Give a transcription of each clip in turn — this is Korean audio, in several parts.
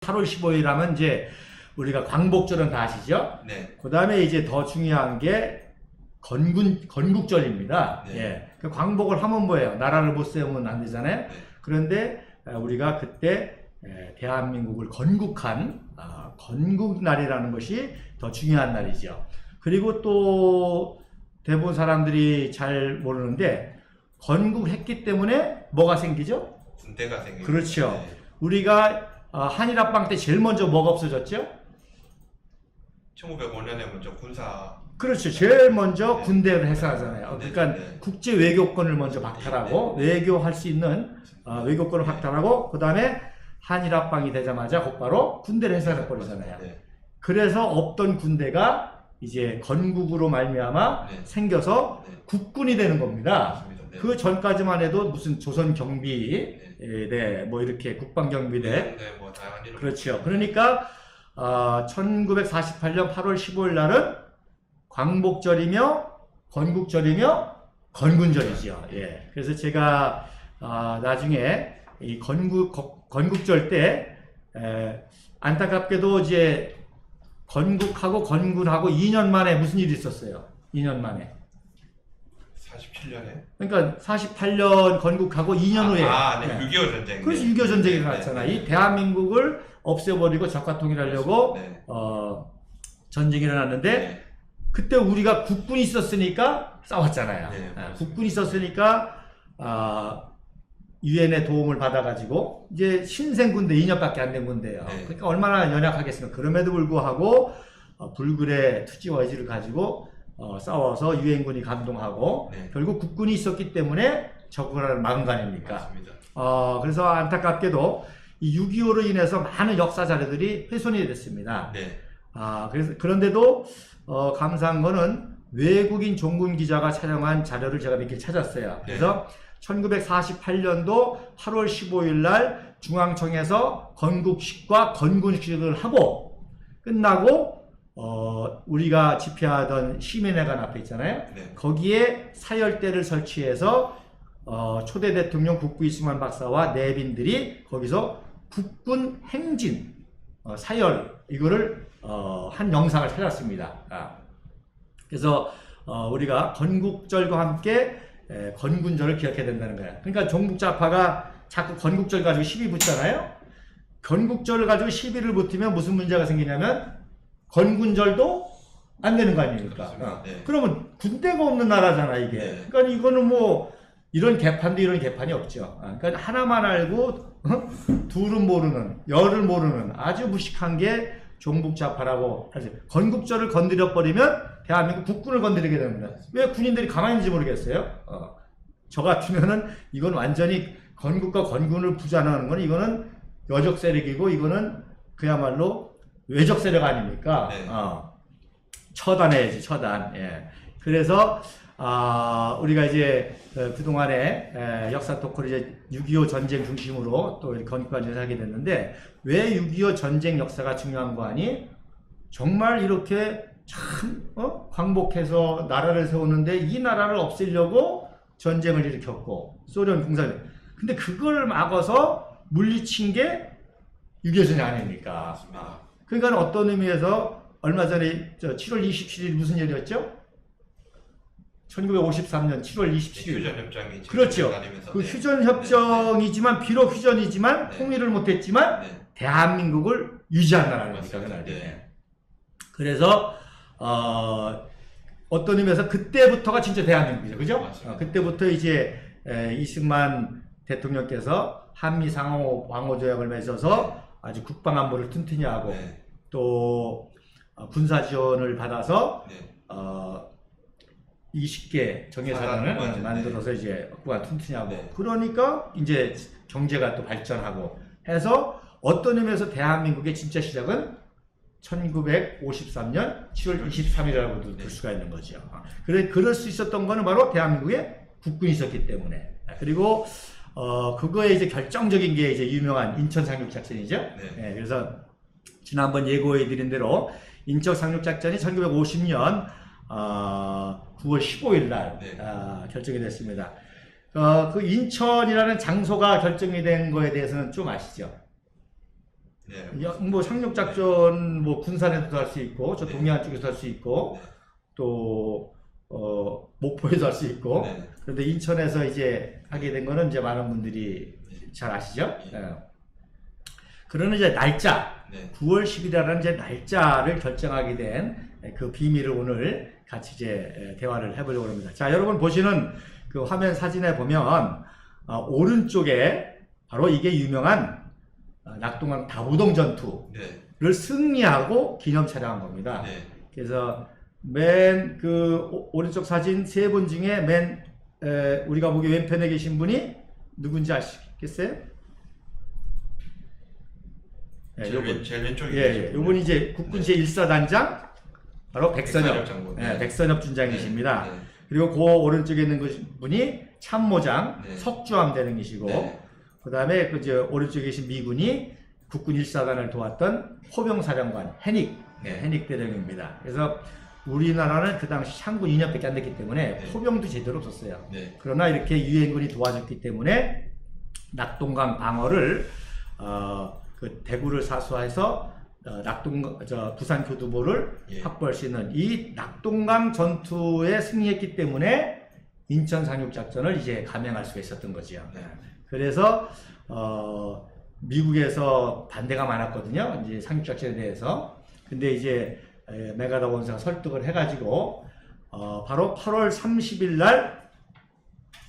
8월 15일 하면 이제 우리가 광복절은 다 아시죠? 네. 그 다음에 이제 더 중요한 게 건국절입니다. 네. 예. 그 광복을 하면 뭐예요? 나라를 못 세우면 안 되잖아요. 네. 그런데 우리가 그때 대한민국을 건국한 건국날이라는 것이 더 중요한 날이죠. 그리고 또 대부분 사람들이 잘 모르는데 건국했기 때문에 뭐가 생기죠? 군대가 생기죠. 그렇죠. 네. 우리가 한일합방 때 제일 먼저 뭐가 없어졌죠? 1905년에 먼저 군사. 그렇죠. 제일 먼저 네. 군대를 해산하잖아요. 네. 그러니까 네. 국제 외교권을 먼저 박탈하고 외교할 수 있는 외교권을 네. 박탈하고 그 다음에 한일합방이 되자마자 곧바로 군대를 해산해 버리잖아요. 네. 그래서 없던 군대가 이제 건국으로 말미암아 네. 생겨서 네. 국군이 되는 겁니다. 맞습니다. 네. 그 전까지만 해도 무슨 조선 경비, 네. 네, 뭐 이렇게 국방경비대, 네. 뭐 다양한 이름. 그렇죠. 그러니까 1948년 8월 15일 날은 광복절이며 건국절이며 건군절이죠. 예. 그래서 제가 나중에 이 건국절 때 안타깝게도 이제 건국하고 건군하고 2년 만에 무슨 일이 있었어요? 2년 만에. 47년에. 그러니까 48년 건국하고 2년 후에. 네. 6.25 전쟁. 그래서 네. 6.25 전쟁이 네. 일어났잖아. 네. 이 대한민국을 없애버리고 적화 통일하려고 네. 전쟁이 일어났는데 네. 그때 우리가 국군이 있었으니까 싸웠잖아요. 네, 국군이 있었으니까 유엔의 도움을 받아가지고 이제 신생군대 2년밖에 안 된 군대예요. 네. 그러니까 얼마나 연약하겠습니까? 그럼에도 불구하고 불굴의 투지와 의지를 가지고 싸워서 유엔군이 감동하고 네. 결국 국군이 있었기 때문에 적을 막은 거 아닙니까? 맞습니다. 그래서 안타깝게도 이 6.25로 인해서 많은 역사 자료들이 훼손이 됐습니다. 네. 그런데도 감사한 거는 외국인 종군 기자가 촬영한 자료를 제가 몇 개 찾았어요. 그래서 1948년도 8월 15일 날 중앙청에서 건국식과 건군식을 하고 끝나고 우리가 집회하던 시민회관 앞에 있잖아요. 네. 거기에 사열대를 설치해서 초대 대통령 국부이승만 박사와 내빈들이 거기서 국군 행진 사열 이거를 한 영상을 찾았습니다. 그래서 우리가 건국절과 함께 건군절을 기억해야 된다는 거야. 그러니까 종북좌파가 자꾸 건국절 가지고 시비 붙잖아요. 건국절을 가지고 시비를 붙으면 무슨 문제가 생기냐면 건군절도 안 되는 거 아닙니까? 네. 그러면 군대가 없는 나라잖아 이게. 네. 그러니까 이거는 뭐 이런 개판도 이런 개판이 없죠. 그러니까 하나만 알고 둘은 모르는, 열을 모르는 아주 무식한 게 종북좌파라고 하죠. 건국절을 건드려 버리면 대한민국 국군을 건드리게 됩니다. 왜 군인들이 가만히 있는지 모르겠어요. 저 같으면은 이건 완전히 건국과 건군을 부자하는 건 이거는 여적 세력이고 이거는 그야말로 외적 세력 아닙니까? 네. 처단해야지 처단. 예. 그래서 우리가 이제 그동안에 역사 토크를 이제 6.25 전쟁 중심으로 또 건국까지 하게 됐는데 왜 6.25 전쟁 역사가 중요한 거 아니? 정말 이렇게 참 광복해서 나라를 세우는데 이 나라를 없애려고 전쟁을 일으켰고 소련 공산 근데 그걸 막아서 물리친 게 6.25 전쟁 아닙니까? 그러니까 어떤 의미에서 얼마 전에 7월 27일 무슨 일이었죠? 1953년 7월 27일. 휴전협정이 그렇죠. 그 휴전협정이지만 비록 휴전이지만 통일을 못했지만 대한민국을 유지한 나라입니다. 그래서 어떤 의미에서 그때부터가 진짜 대한민국이죠. 그죠? 그때부터 이제 이승만 대통령께서 한미 상호 방호 조약을 맺어서 아주 국방 안보를 튼튼히 하고 또 군사 지원을 받아서 20개 정예사단을 만들어서 이제 국가 튼튼히 하고 그러니까 이제 경제가 또 발전하고 해서 어떤 의미에서 대한민국의 진짜 시작은 1953년 7월 23일이라고도 볼 수가 있는 거죠. 그럴 수 있었던 거는 바로 대한민국에 국군이 있었기 때문에. 그리고 그거에 이제 결정적인 게 이제 유명한 인천 상륙 작전이죠. 그래서 지난번 예고해 드린 대로 인천 상륙 작전이 1950년 9월 15일 날 결정이 됐습니다. 그 인천이라는 장소가 결정이 된 거에 대해서는 좀 아시죠? 네. 뭐 상륙작전 뭐 군산에서도 할 수 있고 저 네. 동해안 쪽에서 할 수 있고 네. 또 목포에서 할 수 있고 네. 그런데 인천에서 이제 하게 된 거는 이제 많은 분들이 잘 아시죠? 네. 예. 그러는 이제 날짜 네. 9월 10일이라는 이제 날짜를 결정하게 된 그 비밀을 오늘 같이 이제 대화를 해보려고 합니다. 자, 여러분 보시는 그 화면 사진에 보면 오른쪽에 바로 이게 유명한 낙동강 다부동 전투를 네. 승리하고 기념 촬영한 겁니다. 네. 그래서 맨 그 오른쪽 사진 세 분 중에 우리가 보기 왼편에 계신 분이 누군지 아시겠어요? 네, 요분. 제일 왼쪽에 예, 요분이 이제 국군 제1사단장 바로 백선엽 장군. 예, 백선엽 준장이십니다. 네. 그리고 그 오른쪽에 있는 분이 참모장 네. 석주함 대령이시고 네. 그 다음에 그 오른쪽에 계신 미군이 국군 1사단을 도왔던 포병사령관 해닉 네. 해닉 대령입니다. 그래서 우리나라는 그 당시 창군 2년밖에 안 됐기 때문에 네. 포병도 제대로 없었어요. 네. 그러나 이렇게 유엔군이 도와줬기 때문에 낙동강 방어를 그 대구를 사수해서 부산 교두보를 예. 확보할 수 있는 이 낙동강 전투에 승리했기 때문에 인천 상륙작전을 이제 감행할 수가 있었던 거지요. 네. 그래서 미국에서 반대가 많았거든요. 이제 상륙작전에 대해서. 근데 이제 메가더 원사가 설득을 해가지고 바로 8월 30일 날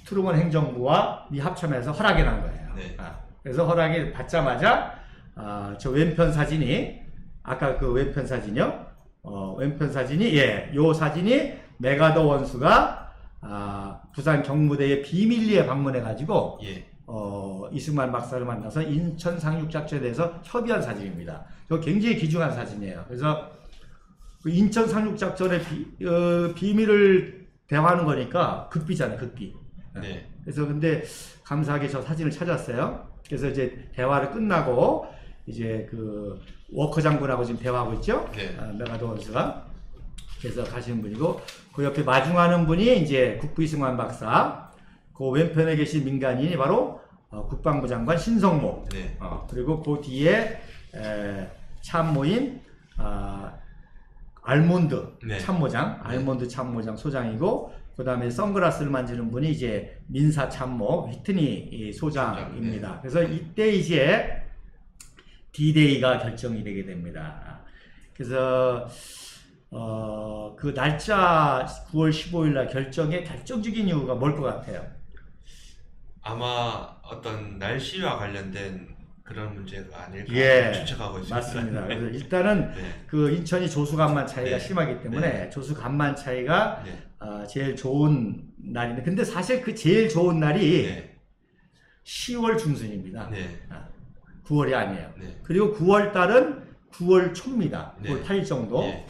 트루먼 행정부와 미 합참에서 허락이 난 거예요. 네. 그래서 허락이 받자마자 저 왼편 사진이 아까 그 왼편 사진이요. 왼편 사진이 요 사진이 메가더 원수가 부산 경무대의 비밀리에 방문해 가지고 예. 이승만 박사를 만나서 인천 상륙작전에 대해서 협의한 사진입니다. 이거 굉장히 귀중한 사진이에요. 그래서 그 인천 상륙작전의 비밀을 대화하는 거니까 극비잖아요, 극비. 네. 그래서 근데 감사하게 저 사진을 찾았어요. 그래서 이제 대화를 끝나고 이제 그 워커 장군하고 지금 대화하고 있죠. 네. 메가더 원수가. 그래서 가시는 분이고 그 옆에 마중하는 분이 이제 국부 이승만 박사. 그 왼편에 계신 민간인이 바로 국방부 장관 신성모. 네. 그리고 그 뒤에 참모인 알몬드 네. 참모장, 알몬드 참모장 소장이고 그 다음에 선글라스를 만지는 분이 이제 민사 참모 휘트니 소장입니다. 네. 그래서 이때 이제 D-Day가 결정이 되게 됩니다. 그래서 그 날짜 9월 15일 날 결정의 결정적인 이유가 뭘 것 같아요? 아마 어떤 날씨와 관련된 그런 문제가 아닐까 예, 추측하고 있습니다. 맞습니다. 그래서 일단은 네. 그 인천이 조수간만 차이가 네. 심하기 때문에 네. 조수간만 차이가 네. 제일 좋은 날인데 근데 사실 그 제일 좋은 날이 네. 10월 중순입니다. 네. 9월이 아니에요. 네. 그리고 9월 달은 9월 초입니다. 9월 네. 8일 정도. 네.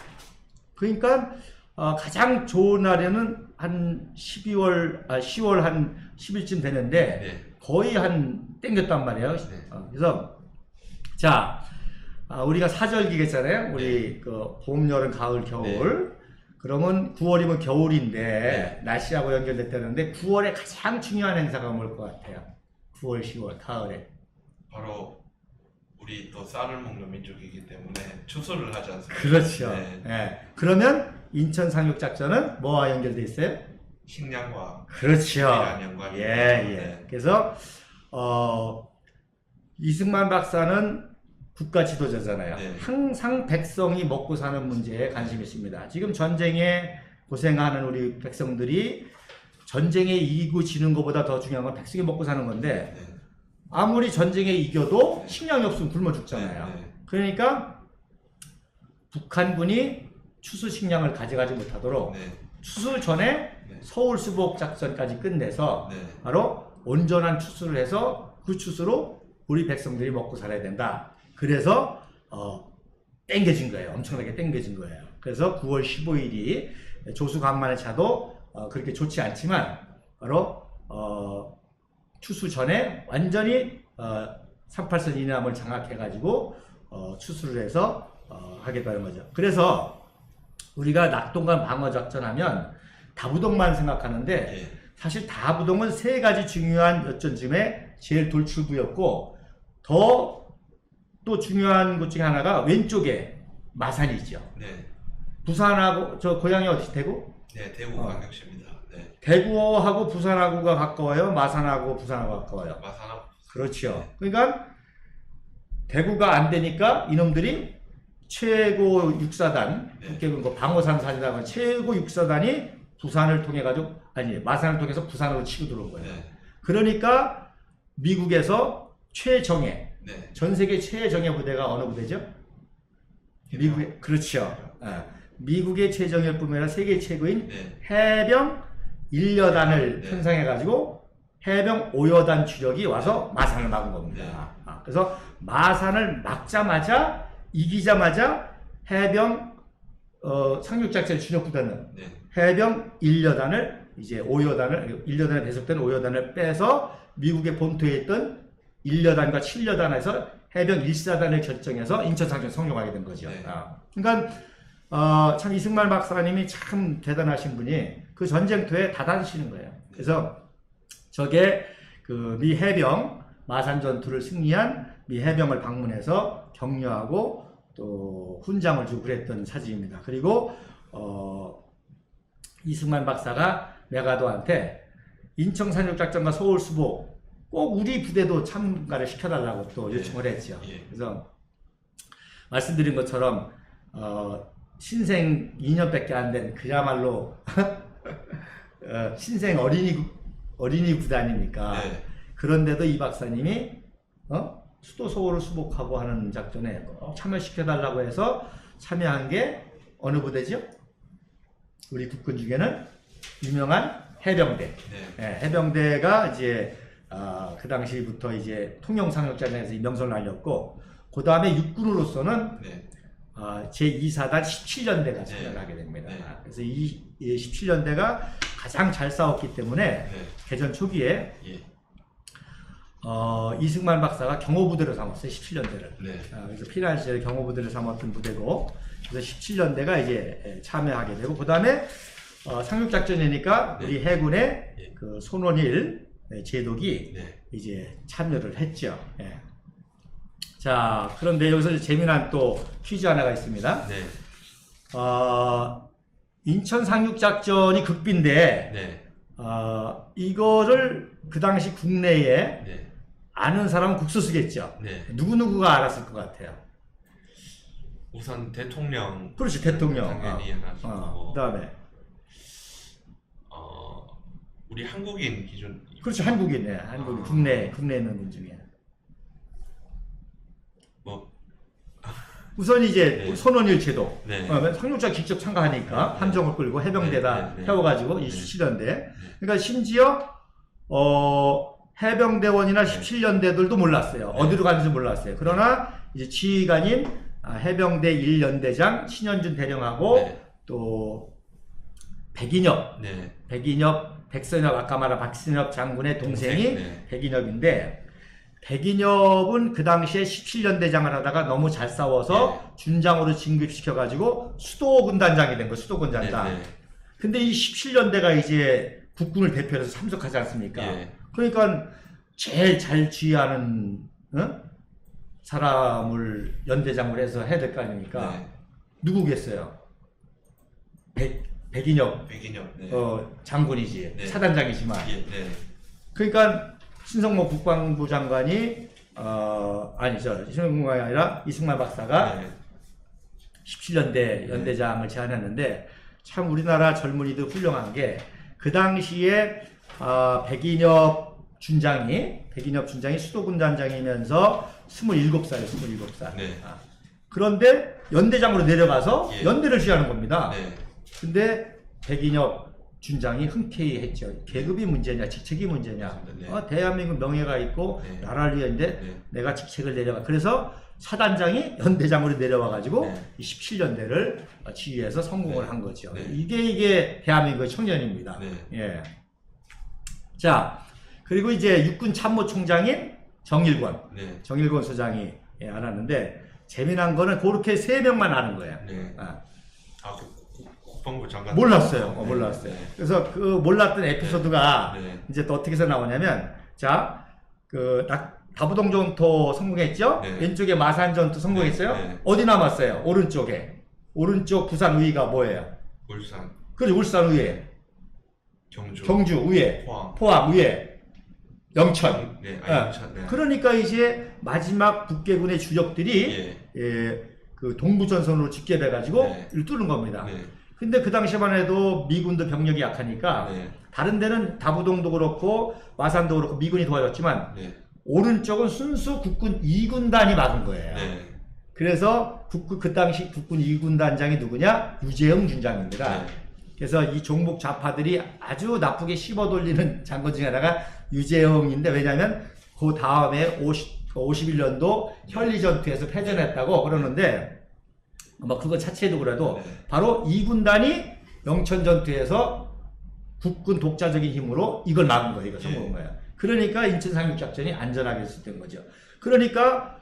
그러니까 가장 좋은 날에는 한 10월 한 10일쯤 되는데 네. 거의 한 땡겼단 말이에요. 네. 그래서 자 우리가 사절기겠잖아요. 우리 그 봄, 여름, 가을, 겨울. 그러면 9월이면 겨울인데 날씨하고 연결됐다는데 9월에 가장 중요한 행사가 뭘 것 같아요? 9월, 10월, 가을에. 바로 우리 또 쌀을 먹는 민족이기 때문에 추수를 하지 않습니까? 그렇죠. 네. 예. 그러면 인천 상륙작전은 뭐와 연결돼 있어요? 식량과 그렇죠. 이란 연관이 예, 예. 네. 그래서 이승만 박사는 국가 지도자잖아요. 네. 항상 백성이 먹고 사는 문제에 관심이 있습니다. 지금 전쟁에 고생하는 우리 백성들이 전쟁에 이기고 지는 것보다 더 중요한 건 백성이 먹고 사는 건데 네. 아무리 전쟁에 이겨도 식량이 없으면 굶어 죽잖아요. 네, 네. 그러니까 북한군이 추수 식량을 가져가지 못하도록 네. 추수 전에 네. 서울 수복 작전까지 끝내서 네. 바로 온전한 추수를 해서 그 추수로 우리 백성들이 먹고 살아야 된다. 그래서 땡겨진 거예요. 엄청나게 땡겨진 거예요. 그래서 9월 15일이 조수 간만에 차도 그렇게 좋지 않지만 바로 추수 전에 완전히 38선 이남을 장악해가지고 추수를 해서 하겠다는 거죠. 그래서 우리가 낙동강 방어작전하면 다부동만 생각하는데 예. 사실 다부동은 세 가지 중요한 요점쯤에 제일 돌출부였고 더 또 중요한 것 중에 하나가 왼쪽에 마산이죠. 네. 부산하고 저 고향이 어디 대구? 네, 대구 광역시입니다. 네. 대구하고 부산하고가 가까워요. 마산하고 부산하고 가까워요. 마산하고 그렇죠. 그러니까 대구가 안 되니까 이놈들이 최고 육사단, 네. 국계군 그 방어산산이라고 하는 최고 육사단이 부산을 통해 가지고 아니 마산을 통해서 부산으로 치고 들어온 거예요. 네. 그러니까 미국에서 최정예, 네. 전 세계 최정예 부대가 어느 부대죠? 미국의 그렇죠. 미국의 최정예뿐 아니라 세계 최고인 네. 해병 1여단을 네. 편성해 가지고 해병 5여단 주력이 와서 마산을 막은 겁니다. 네. 그래서 마산을 막자마자 이기자마자 해병 상륙작전 주력 부대는 네. 해병 1여단을 이제 5여단을 1여단에 배속된 5여단을 빼서 미국의 본토에 있던 1여단과 7여단에서 해병 1사단을 결정해서 인천상륙 성공하게 된 거죠. 네. 그러니까 참 이승만 박사님이 참 대단하신 분이 그 전쟁터에 다 다니시는 거예요. 그래서 저게 그 미 해병 마산 전투를 승리한 미 해병을 방문해서 격려하고 또 훈장을 주고 그랬던 사진입니다. 그리고 이승만 박사가 메가도한테 인천상륙작전과 서울수보 꼭 우리 부대도 참가를 시켜달라고 또 요청을 했죠. 예. 그래서 말씀드린 것처럼 신생 2년밖에 안 된 그야말로 신생 어린이 구단이니까 네. 그런데도 이 박사님이 수도 서울을 수복하고 하는 작전에 꼭 참여시켜달라고 해서 참여한 게 어느 부대죠? 우리 국군 중에는 유명한 해병대. 네. 해병대가 이제 그 당시부터 이제 통영상륙작전에서 명성을 날렸고 그 다음에 육군으로서는 네. 제2사단 17년대가 참여를 하게 됩니다. 네. 그래서 이 17년대가 가장 잘 싸웠기 때문에 네. 개전 초기에 예. 이승만 박사가 경호부대로 삼았어요. 17년대를. 네. 그래서 피난 시절에 경호부대를 삼았던 부대고 그래서 17년대가 이제 참여하게 되고 그 다음에 상륙작전이니까 네. 우리 해군의 예. 그 손원일 제독이 네. 이제 참여를 했죠. 예. 자, 그런데 여기서 재미난 또 퀴즈 하나가 있습니다. 네. 인천 상륙작전이 극비인데, 네. 이거를 그 당시 국내에 네. 아는 사람은 국수수겠죠. 네. 누구누구가 알았을 것 같아요. 우선 대통령. 그렇지, 대통령. 당연히 하시고. 그 다음에. 우리 한국인 기준. 그렇죠, 한국인이네. 한국인. 국내에 있는 분 중에. 뭐. 우선 이제 네. 손원일 제독. 네. 상륙작 직접 참가하니까 네. 함정을 끌고 해병대다 네. 네. 네. 태워가지고 네. 17년대. 그러니까 심지어 해병대원이나 17년대들도 몰랐어요. 네. 어디로 가는지 몰랐어요. 그러나 이제 지휘관인 해병대 1연대장 신현준 대령하고 네. 또 백인엽, 네. 백선엽 아까 말한 박선엽 장군의 동생이 동생, 네. 백인엽인데 백인엽은 그 당시에 17년대장을 하다가 너무 잘 싸워서 준장으로 진급시켜가지고 수도군단장이 된 거예요. 수도군단장. 네. 네. 근데 이 17년대가 이제 국군을 대표해서 참석하지 않습니까? 예. 그러니까 제일 잘 지휘하는 사람을 연대장으로 해서 해야 될 거 아닙니까? 네. 누구겠어요? 백인엽 백인엽. 네. 장군이지. 네. 사단장이지만. 예. 네. 그러니까 신성모 국방부 장관이 아니죠. 신성모가 아니라 이승만 박사가 네. 17년대 연대장을 제안했는데 참 우리나라 젊은이들 훌륭한 게 그 당시에 백인엽 준장이 수도군단장이면서 27살이에요. 27살. 네. 그런데 연대장으로 내려가서 예. 연대를 지휘하는 겁니다. 네. 근데 백인엽 준장이 흔쾌히 했죠. 계급이 문제냐, 직책이 문제냐. 네. 대한민국 명예가 있고 네. 나라를 위한데 네. 내가 직책을 내려가. 그래서 사단장이 연대장으로 내려와가지고 네. 17년대를 지휘해서 성공을 네. 한 거죠. 네. 이게 대한민국의 청년입니다. 네. 예. 자, 그리고 이제 육군 참모총장인 정일권 소장이 알았는데 재미난 거는 그렇게 3명만 아는 거예요. 네. 국방부 장관. 몰랐어요. 네. 몰랐어요. 네. 그래서 그 몰랐던 에피소드가 네. 이제 또 어떻게 해서 나오냐면, 자, 다부동 전투 성공했죠? 네. 왼쪽에 마산 전투 성공했어요? 네. 어디 남았어요? 오른쪽에. 오른쪽 부산 우위가 뭐예요? 울산, 그래 울산 위에, 경주 위에, 포항 위에, 영천. 네, 예. 영천. 네. 그러니까 이제 마지막 북괴군의 주력들이 예. 그 동부전선으로 집결해가지고 네. 이를 뚫는 겁니다. 네. 근데 그 당시만 해도 미군도 병력이 약하니까 네. 다른 데는 다부동도 그렇고 마산도 그렇고 미군이 도와줬지만 네. 오른쪽은 순수 국군 2군단이 막은 거예요. 네. 그래서 그 당시 국군 2군단장이 누구냐? 유재영 준장입니다. 네. 그래서 이 종북 좌파들이 아주 나쁘게 씹어 돌리는 장군 중에 하나가 유재영인데, 왜냐하면 그 다음에 51년도 현리전투에서 패전했다고 그러는데, 뭐 그거 자체도 그래도 네. 바로 2군단이 영천전투에서 국군 독자적인 힘으로 이걸 막은 거예요. 이걸 성공한 거예요. 그러니까 인천 상륙작전이 안전하게 있었던 거죠. 그러니까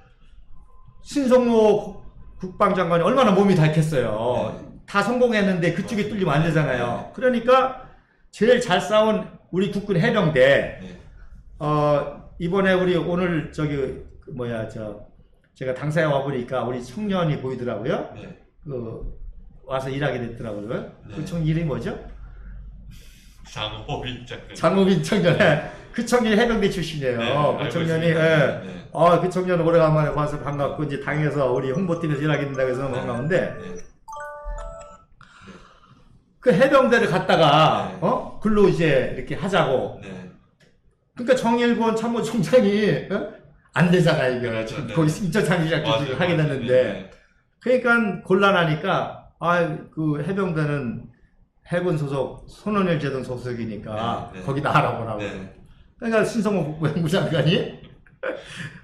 신성모 국방장관이 얼마나 몸이 닳겠어요. 네. 다 성공했는데 그쪽이 뚫리면 안 되잖아요. 그러니까 제일 잘 싸운 우리 국군 해병대, 네. 이번에 우리 오늘 제가 당사에 와보니까 우리 청년이 보이더라고요. 네. 와서 일하게 됐더라고요. 네. 그 청년 이름이 뭐죠? 장호빈 장호빈 청년. 그 청년이 해병대 출신이에요. 네, 그 청년이, 네. 그 청년 오래간만에 봐서 반갑고, 이제 당에서 우리 홍보팀에서 일하게 된다고 해서 너무 반가운데, 네. 그 해병대를 갔다가, 네. 글로 이제 이렇게 하자고. 네. 그러니까 정일권 참모총장이, 안 되잖아, 이거. 그렇죠. 네. 거기 인천 상륙작전 하게 됐는데. 그러니까 곤란하니까, 그 해병대는 해군 소속, 손원일 제동 소속이니까, 네. 거기다 알아보라고. 네. 그러니까 신성호 국방부 장관이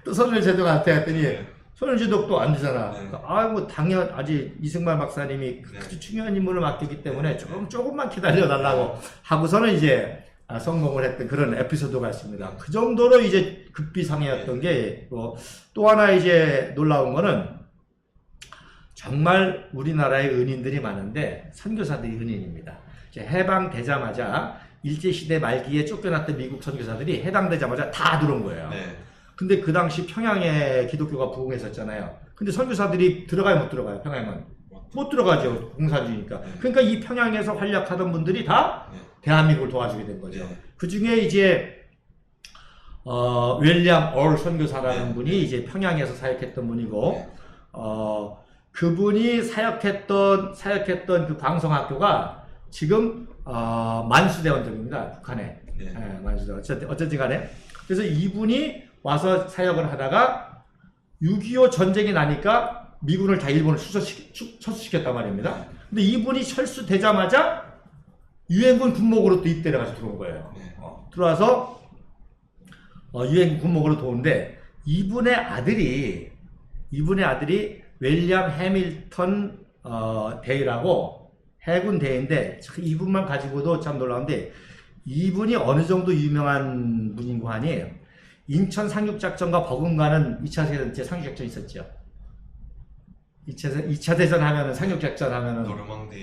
또 손원일 제동한테 했더니, 네. 손원일 제동도 안 되잖아. 네. 아이고, 당연, 아직 이승만 박사님이 네. 아주 중요한 임무를 맡겼기 때문에 조금만 기다려달라고 하고서는 이제 성공을 했던 그런 에피소드가 있습니다. 그 정도로 이제 급비상이었던 게, 또 하나 이제 놀라운 거는, 정말 우리나라에 은인들이 많은데 선교사들이 은인입니다. 이제 해방되자마자 일제시대 말기에 쫓겨났던 미국 선교사들이 해방되자마자 다 들어온 거예요. 네. 근데 그 당시 평양에 기독교가 부흥했었잖아요. 근데 선교사들이 들어가요, 못 들어가요? 평양은 못 들어가죠, 공산주의니까. 그러니까 이 평양에서 활약하던 분들이 다 네. 대한민국을 도와주게 된 거죠. 네. 그 중에 이제 윌리엄 올 선교사라는 네. 분이 이제 평양에서 사역했던 분이고, 네. 그분이 사역했던 그 방송학교가 지금 만수대원들입니다. 북한에. 네. 만수대원. 어쨌든 간에. 그래서 이분이 와서 사역을 하다가 6.25 전쟁이 나니까 미군을 다 일본을 철수시켰단 말입니다. 근데 이분이 철수되자마자 유엔군 군목으로 또 입대를 가서 들어온 거예요. 네. 들어와서 유엔군 군목으로 들어오는데, 이분의 아들이 윌리엄 해밀턴 대위라고 해군 대위인데, 이분만 가지고도 참 놀라운데, 이분이 어느 정도 유명한 분인고 하니, 인천 상륙작전과 버금가는 2차 세계 상륙작전이 있었죠. 2차 대전 하면은 상륙작전 하면은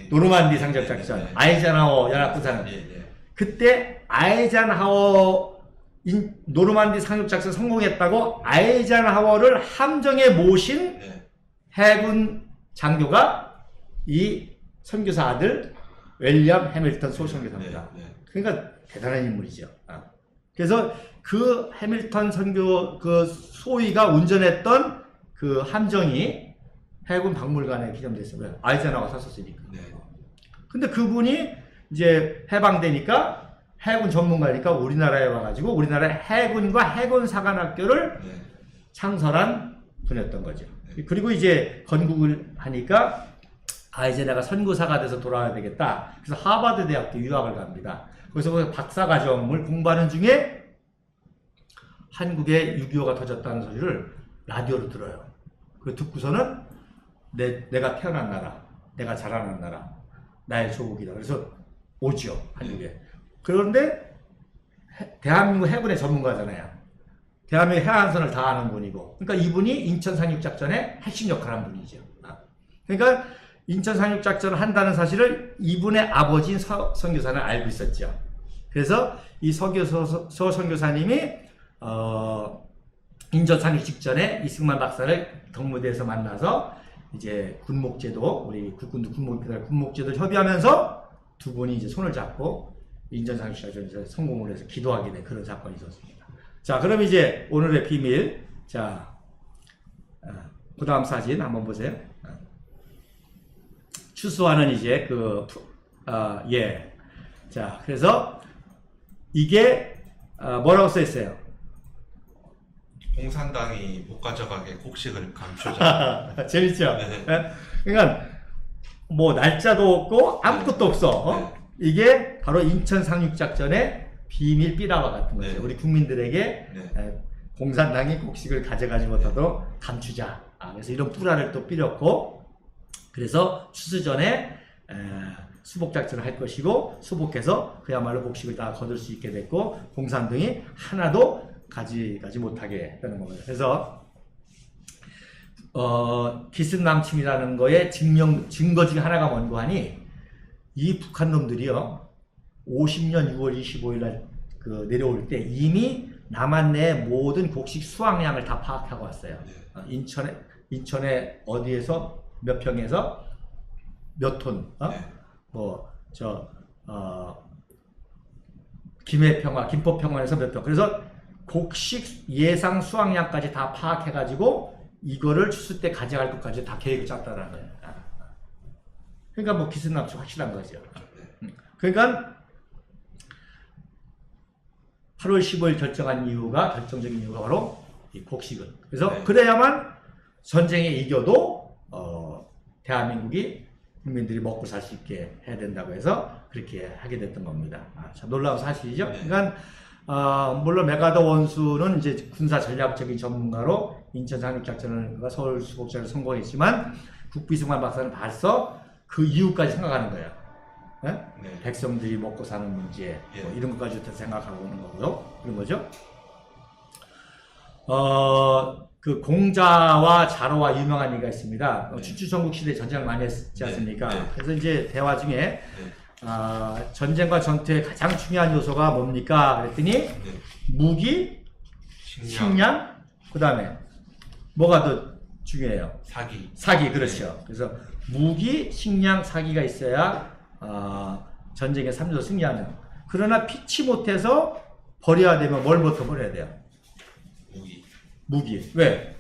노르만디 상륙작전, 네. 아이젠하워 연합군사는. 예. 그때 아이젠하워 노르만디 상륙작전 성공했다고 아이젠하워를 함정에 모신 네. 해군 장교가 이 선교사 아들 윌리엄 해밀턴 소선교사입니다. 네. 그러니까 대단한 인물이죠. 그래서 그 해밀턴 그 소위가 운전했던 그 함정이 해군 박물관에 기념되어 있어요. 아이젠하워가 탔었으니까. 네. 근데 그분이 이제 해방되니까 해군 전문가니까 우리나라에 와가지고 우리나라 해군과 해군사관학교를 네. 창설한 분이었던 거죠. 그리고 이제 건국을 하니까 이제 내가 선교사가 돼서 돌아와야 되겠다. 그래서 하버드 대학교 유학을 갑니다. 거기서 박사과정을 공부하는 중에 한국에 6.25가 터졌다는 소리를 라디오로 들어요. 그 듣고서는 내가 태어난 나라, 내가 자라난 나라, 나의 조국이다. 그래서 오죠, 한국에. 그런데 대한민국 해군의 전문가잖아요. 대한민국 해안선을 다 아는 분이고, 그러니까 이분이 인천 상륙작전의 핵심 역할을 한 분이죠. 그러니까 인천 상륙작전을 한다는 사실을 이분의 아버지인 서 선교사는 알고 있었죠. 그래서 이 서 선교사님이 인천 상륙 직전에 이승만 박사를 덕무대에서 만나서 이제 군목제도, 우리 국군도 군목제도 협의하면서 두 분이 이제 손을 잡고 인천 상륙 작전에서 성공을 해서 기도하게 된 그런 사건이 있었습니다. 자, 그럼 이제 오늘의 비밀. 자, 그 다음 사진 한번 보세요. 추수하는 이제 예. 자, 그래서 이게 뭐라고 써 있어요? 공산당이 못 가져가게 곡식을 감추자. 재밌죠? 네. 그러니까 뭐 날짜도 없고 아무것도 없어. 네. 이게 바로 인천 상륙작전의 비밀 삐라와 같은 거죠. 네. 우리 국민들에게 네. 공산당이 곡식을 가져가지 못하도록 감추자. 그래서 이런 뿌라를 또 삐렸고, 그래서 추수 전에 수복작전을 할 것이고, 수복해서 그야말로 곡식을 다 거둘 수 있게 됐고, 공산당이 하나도 가져가지 못하게 했다는 겁니다. 그래서 기습남침이라는 거에 증거 중에 하나가 뭔고 하니, 이 북한 놈들이요 50년 6월 25일 날 내려올 때 이미 남한 내 모든 곡식 수확량을 다 파악하고 왔어요. 인천에 어디에서 몇 평에서 몇 톤, 김포평화에서 몇 평. 그래서 곡식 예상 수확량까지 다 파악해가지고 이거를 추수 때 가져갈 것까지 다 계획을 짰다는 거예요. 그러니까 뭐 기승납치 확실한 거죠. 그러니까 8월 15일 결정적인 이유가 바로 이 곡식은. 그래서 그래야만 전쟁에 이겨도 대한민국이 국민들이 먹고 살 수 있게 해야 된다고 해서 그렇게 하게 됐던 겁니다. 참 놀라운 사실이죠. 그러니까 물론 메가더 원수는 이제 군사 전략적인 전문가로 인천 상륙작전과 서울 수복작을 성공했지만 국비승만 박사는 벌써 그 이후까지 생각하는 거예요. 네? 백성들이 먹고 사는 문제, 뭐 이런 것까지 다 생각하고 있는 거고요. 그런 거죠. 그 공자와 자로와 유명한 얘기가 있습니다. 추추전국 시대 전쟁을 많이 했지 않습니까? 그래서 이제 대화 중에 전쟁과 전투의 가장 중요한 요소가 뭡니까? 그랬더니 무기, 식량, 그 다음에 뭐가 더 중요해요? 사기, 그렇죠. 그래서 무기, 식량, 사기가 있어야 전쟁의 3조 승리하는. 그러나 피치 못해서 버려야 되면 뭘부터 버려야 돼요? 무기. 왜?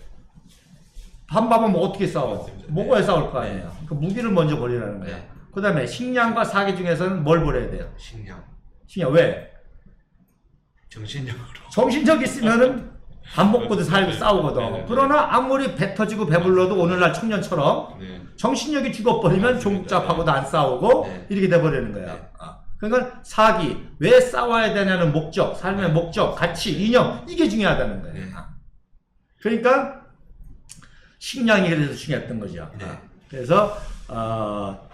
한밤은 뭐 어떻게 싸워? 먹어야 싸울 거 아니에요. 그 무기를 먼저 버리라는 거예요. 그 다음에 식량과 사기 중에서는 뭘 버려야 돼요? 식량. 왜? 정신력 있으면은 밥 먹고도 싸우거든. 그러나 아무리 배 터지고 배불러도 오늘날 청년처럼 정신력이 죽어버리면 종잡하고도 안 싸우고 이렇게 돼버리는 거야. 그러니까 사기, 왜 싸워야 되냐는 목적, 삶의 목적, 가치, 이념, 이게 중요하다는 거예요. 그러니까 식량이 그래서 중요했던 거죠. 그래서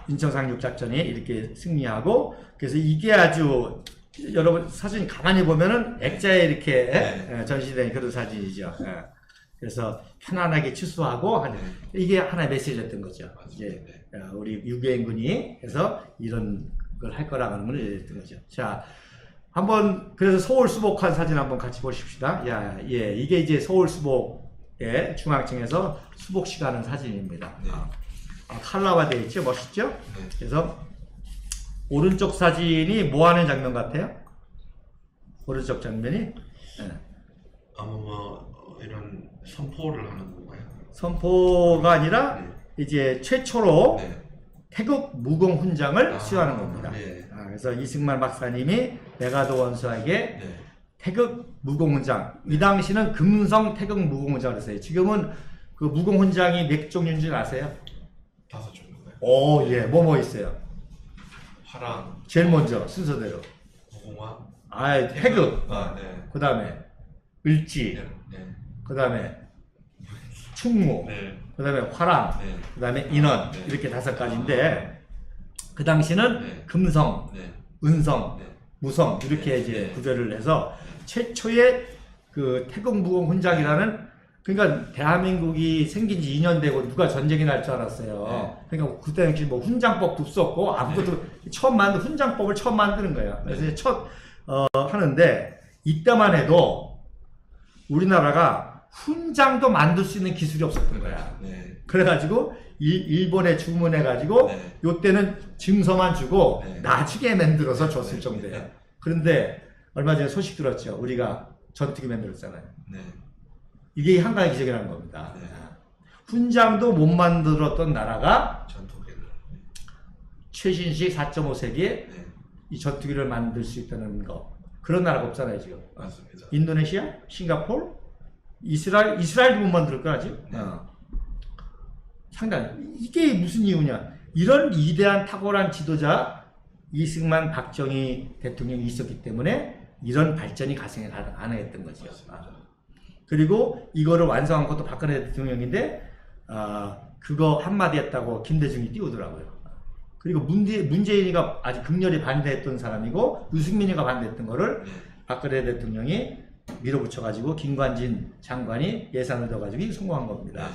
인천 상륙작전이 이렇게 승리하고, 그래서 이게 아주 여러분 사진 가만히 보면은 액자에 이렇게 전시된 그런 사진이죠. 그래서 편안하게 추수하고 이게 하나의 메시지였던 거죠. 이제 우리 유교행군이 해서 이런 걸 할 거라는 걸 얘기했던 거죠. 자, 한번 그래서 서울 수복한 사진 한번 같이 보십시다. 이게 이제 서울 수복의 중앙층에서 수복식하는 사진입니다. 칼라화되어 있죠, 멋있죠? 그래서 오른쪽 사진이 뭐 하는 장면 같아요? 오른쪽 장면이 아마 이런 선포를 하는 건가요? 선포가 아니라 이제 최초로 태극 무공 훈장을 수여하는 겁니다. 그래서 이승만 박사님이 메가더 원수에게 태극 무공 훈장, 이 당시는 금성 태극 무공 훈장을 했어요. 지금은 그 무공 훈장이 몇 종류인 줄 아세요? 5종류가요? 오, 뭐 있어요? 화랑. 제일 먼저 순서대로. 무공화. 태극. 그 다음에 을지. 그 다음에 충무. 그 다음에 화랑. 그 다음에 인원. 이렇게 5가지인데, 그 당시는 금성, 은성, 무성 이렇게 이제 구별을 해서 최초의 그 태극 무공 훈장이라는, 그러니까 대한민국이 생긴 지 2년 되고 누가 전쟁이 날 줄 알았어요. 그러니까 그때 당시 뭐 훈장법도 없었고 아무것도 훈장법을 처음 만드는 거예요. 그래서 이제 하는데, 이때만 해도 우리나라가 훈장도 만들 수 있는 기술이 없었던 거야. 네. 그래가지고 일본에 주문해가지고 네. 요때는 증서만 주고 네. 나중에 만들어서 줬을 네. 정도예요. 네. 그런데 얼마 전에 소식 들었죠. 우리가 전투기 만들었잖아요. 네. 이게 한가지 기적이라는 겁니다. 네. 훈장도 못 만들었던 나라가 전투기를. 최신식 4.5세기에 네. 이 전투기를 만들 수 있다는 거. 그런 나라가 없잖아요, 지금. 맞습니다. 인도네시아, 싱가포르, 이스라엘도 못 만들 거야, 아직. 네. 상당히. 이게 무슨 이유냐. 이런 위대한 탁월한 지도자 이승만, 박정희 대통령이 있었기 때문에 이런 발전이 가능했던 거죠. 맞습니다. 그리고 이거를 완성한 것도 박근혜 대통령인데, 그거 한마디 했다고 김대중이 띄우더라고요. 그리고 문재인이가 아주 극렬히 반대했던 사람이고, 유승민이가 반대했던 거를 네. 박근혜 대통령이 밀어붙여가지고, 김관진 장관이 예산을 넣어가지고 성공한 겁니다. 네.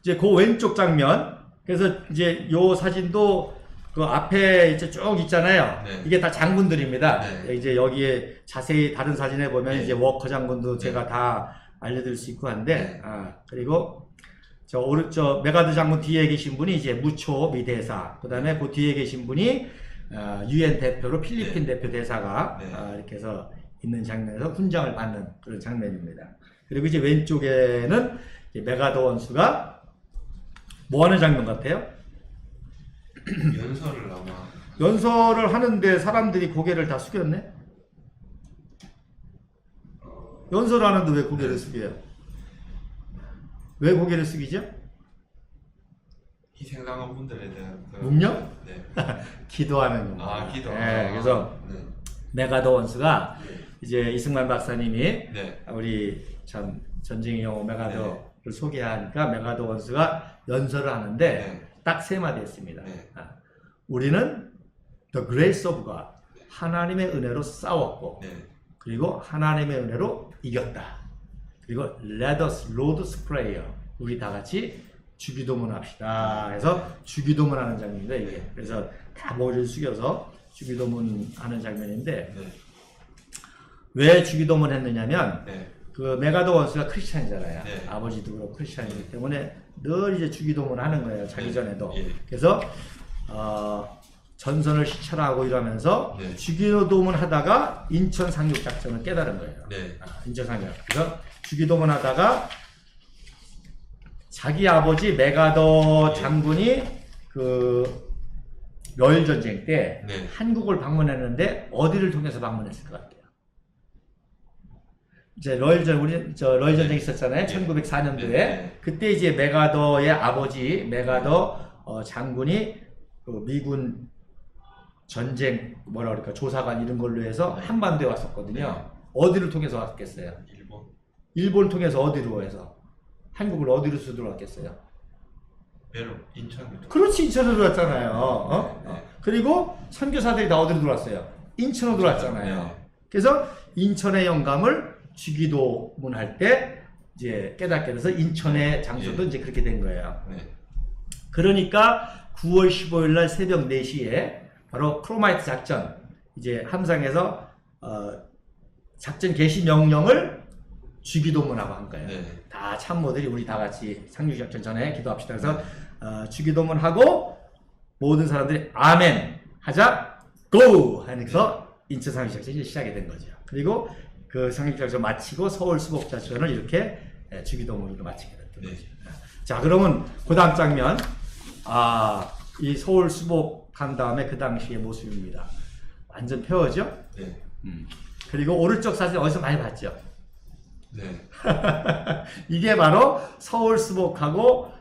이제 그 왼쪽 장면, 그래서 이제 요 사진도 그 앞에 이제 쭉 있잖아요. 네. 이게 다 장군들입니다. 네. 이제 여기에 자세히 다른 사진에 보면 네. 이제 워커 장군도 네. 제가 다 알려드릴 수 있고 한데, 네. 그리고 저 오른쪽 메가드 장군 뒤에 계신 분이 이제 무초 미 대사, 그 다음에 그 뒤에 계신 분이 유엔 대표로 필리핀 대표 대사가 네. 이렇게 해서 있는 장면에서 훈장을 받는 그런 장면입니다. 그리고 이제 왼쪽에는 이제 메가더 원수가 뭐 하는 장면 같아요? 연설을 아마. 연설을 하는데 사람들이 고개를 다 숙였네? 연설을 하는데 왜 고개를 숙여요? 왜 고개를 숙이죠? 희생당한 분들에 대한 그 묵념? 네. 기도하는 겁니다. 기도. 네, 그래서 네. 메가더 원수가 네. 이제 이승만 박사님이 네. 우리 참 전쟁의 영웅 메가더를 네. 소개하니까 메가더 원수가 연설을 하는데 네. 딱 세 마디 했습니다. 네. 우리는 the grace of God, 하나님의 은혜로 싸웠고, 네. 그리고 하나님의 은혜로 이겼다. 그리고 let us Lord's prayer, 우리 다 같이 주기도문 합시다. 해서 주기도문 하는 장면입니다. 이게. 그래서 다 머리를 숙여서 주기도문 하는 장면인데, 네. 왜 주기도문 했느냐면 네. 그 메가더 원수가 크리스찬이잖아요. 네. 아버지도 그렇고 크리스찬이기 때문에 늘 이제 주기도문 하는 거예요. 자기 네. 전에도. 예. 그래서 전선을 시찰하고 이러면서 네. 주기도문 하다가 인천 상륙 작전을 깨달은 거예요. 네. 인천 상륙. 그래서 주기도문 하다가 자기 아버지 메가더 네. 장군이 그 러일 전쟁 때 네. 한국을 방문했는데 어디를 통해서 방문했을 것 같아요? 이제 러일 전쟁 네. 있었잖아요. 네. 1904년도에. 네. 그때 이제 메가더의 아버지 메가더 장군이 그 미군 전쟁 뭐라 그럴까 조사관 이런 걸로 해서 네. 한반도에 왔었거든요. 네. 어디를 통해서 왔겠어요? 일본. 일본 통해서 어디로 해서? 한국을 어디로 들어왔겠어요? 배로 인천. 그렇지, 인천으로 들어왔잖아요. 네. 그리고 선교사들이 다 어디로 들어왔어요? 인천으로 들어왔잖아요. 네. 그래서 인천의 영감을 주기도문 할 때 이제 깨닫게 돼서 인천의 장소도 네. 이제 그렇게 된 거예요. 네. 그러니까 9월 15일 날 새벽 4시에 바로 크로마이트 작전, 이제 함상에서 작전 개시 명령을 주기도문하고 한 거예요. 네. 다 참모들이 우리 다 같이 상륙작전 전에 기도합시다. 그래서 주기도문하고 모든 사람들이 아멘 하자 고 하면서 인천 상륙작전이 시작이 된 거죠. 그리고 그 상륙작전 마치고 서울 수복작전을 이렇게 주기도문으로 마치게 됐던 네. 거죠. 자, 그러면 그 다음 장면, 이 서울 수복한 다음에 그 당시의 모습입니다. 완전 폐허죠? 네. 그리고 오른쪽 사진 어디서 많이 봤죠? 네. 이게 바로 서울 수복하고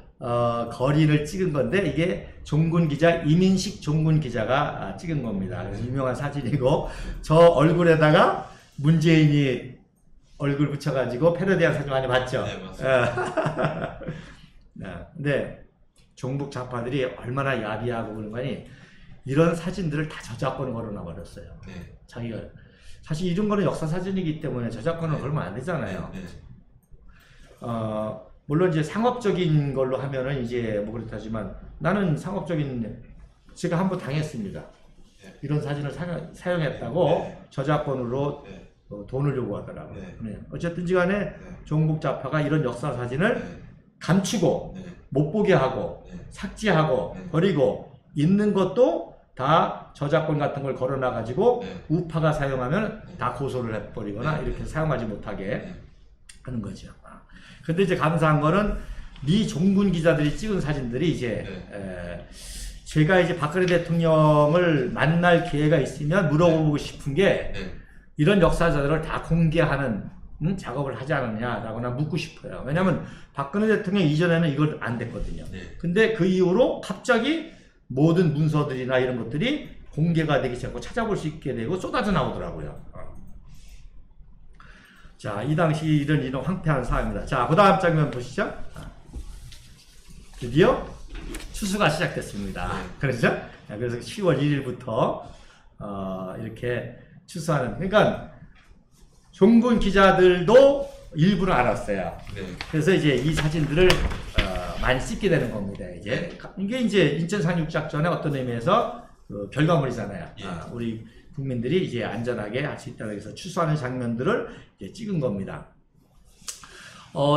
거리를 찍은 건데 이게 종군 기자 이민식 종군 기자가 찍은 겁니다. 그래서 유명한 사진이고 저 얼굴에다가 문재인이 얼굴 붙여가지고 패러디한 사진 많이 봤죠. 네, 맞습니다. 근데 종북 좌파들이 얼마나 야비하고 그런 거니 이런 사진들을 다 저작권을 걸어놔 버렸어요. 네. 자기가 사실 이런 거는 역사 사진이기 때문에 저작권을 네. 걸면 안 되잖아요. 네. 물론 이제 상업적인 걸로 하면은 이제 뭐 그렇다지만 나는 상업적인 제가 한번 당했습니다. 네. 이런 사진을 사용했다고 네. 저작권으로 네. 돈을 요구하더라고요. 네. 네. 어쨌든지 간에 네. 종북 좌파가 이런 역사 사진을 네. 감추고 네. 못 보게 하고 네. 삭제하고 네. 버리고 있는 것도 다 저작권 같은 걸 걸어놔 가지고 네. 우파가 사용하면 네. 다 고소를 해버리거나 네. 이렇게 사용하지 못하게 네. 하는 거죠. 근데 이제 감사한 거는 미 종군 기자들이 찍은 사진들이 이제 네. 제가 이제 박근혜 대통령을 만날 기회가 있으면 물어보고 싶은 게 네. 이런 역사자들을 다 공개하는 작업을 하지 않았냐라고 난 묻고 싶어요. 왜냐하면 박근혜 대통령 이전에는 이걸 안 됐거든요. 네. 근데 그 이후로 갑자기 모든 문서들이나 이런 것들이 공개가 되기 시작하고 찾아볼 수 있게 되고 쏟아져 나오더라고요. 자, 이 당시 이런 황폐한 사회입니다. 자, 그 다음 장면 보시죠. 드디어 추수가 시작됐습니다. 네. 그렇죠? 그래서 10월 1일부터 이렇게 추수하는. 그러니까 종군 기자들도 일부러 알았어요. 네. 그래서 이제 이 사진들을 많이 찍게 되는 겁니다. 이제 이게 이제 인천 상륙 작전의 어떤 의미에서 그 결과물이잖아요. 예. 우리 국민들이 이제 안전하게 할 수 있다고 해서 추수하는 장면들을 이제 찍은 겁니다.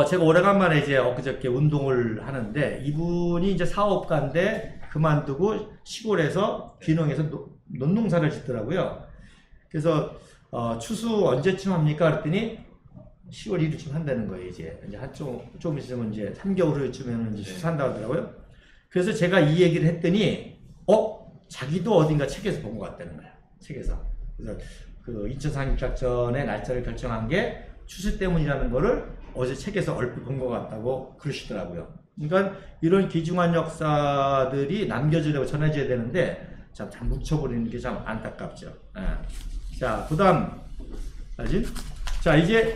제가 오래간만에 이제 엊그저께 운동을 하는데 이분이 이제 사업가인데 그만두고 시골에서 귀농해서 논농사를 짓더라고요. 그래서 추수 언제쯤 합니까? 그랬더니 10월 1일쯤 한다는 거예요. 이제 좀 있으면 이제 3개월 후쯤에는 이제 추수한다고 하더라고요. 그래서 제가 이 얘기를 했더니 자기도 어딘가 책에서 본 것 같다는 거야. 책에서. 그래서 그 인천 상륙작전의 날짜를 결정한 게 추수 때문이라는 거를 어제 책에서 얼핏 본 것 같다고 그러시더라고요. 그러니까 이런 귀중한 역사들이 남겨지려고 전해져야 되는데 참 다 묻혀버리는 게 참 안타깝죠. 자, 그 다음 사진. 자, 이제